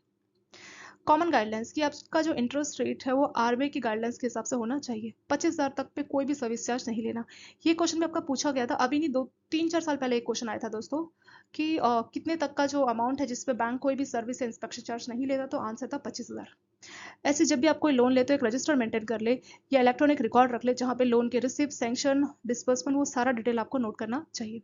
कॉमन गाइडलाइंस की आपका जो इंटरेस्ट रेट है वो आरबीआई की गाइडलाइंस के हिसाब से होना चाहिए। 25,000 तक पे कोई भी सर्विस चार्ज नहीं लेना। ये क्वेश्चन भी आपका पूछा गया था, अभी नहीं 2-3-4 साल पहले एक क्वेश्चन आया था दोस्तों कि कितने तक का जो अमाउंट है जिसपे बैंक कोई भी सर्विस या इंस्पेक्शन चार्ज नहीं लेता, तो आंसर था 25,000। ऐसे जब भी आप कोई लोन लेते हो एक रजिस्टर मेंटेन कर ले या इलेक्ट्रॉनिक रिकॉर्ड रख ले, जहाँ पे लोन के रिसिप्ट, सैंक्शन, डिस्बर्समेंट, वो सारा डिटेल आपको नोट करना चाहिए।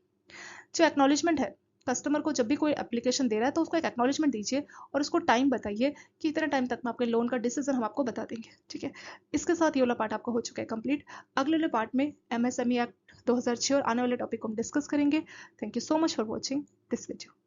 जो एक्नॉलेजमेंट है कस्टमर को जब भी कोई एप्लीकेशन दे रहा है तो उसको एक एक्नॉलेजमेंट दीजिए और उसको टाइम बताइए कि इतने टाइम तक में आपके लोन का डिसीजन हम आपको बता देंगे, ठीक है। इसके साथ ये वाला पार्ट आपका हो चुका है कंप्लीट। अगले वाले पार्ट में एमएसएमई एक्ट 2006 और आने वाले टॉपिक को हम डिस्कस करेंगे। Thank you so much for watching this video.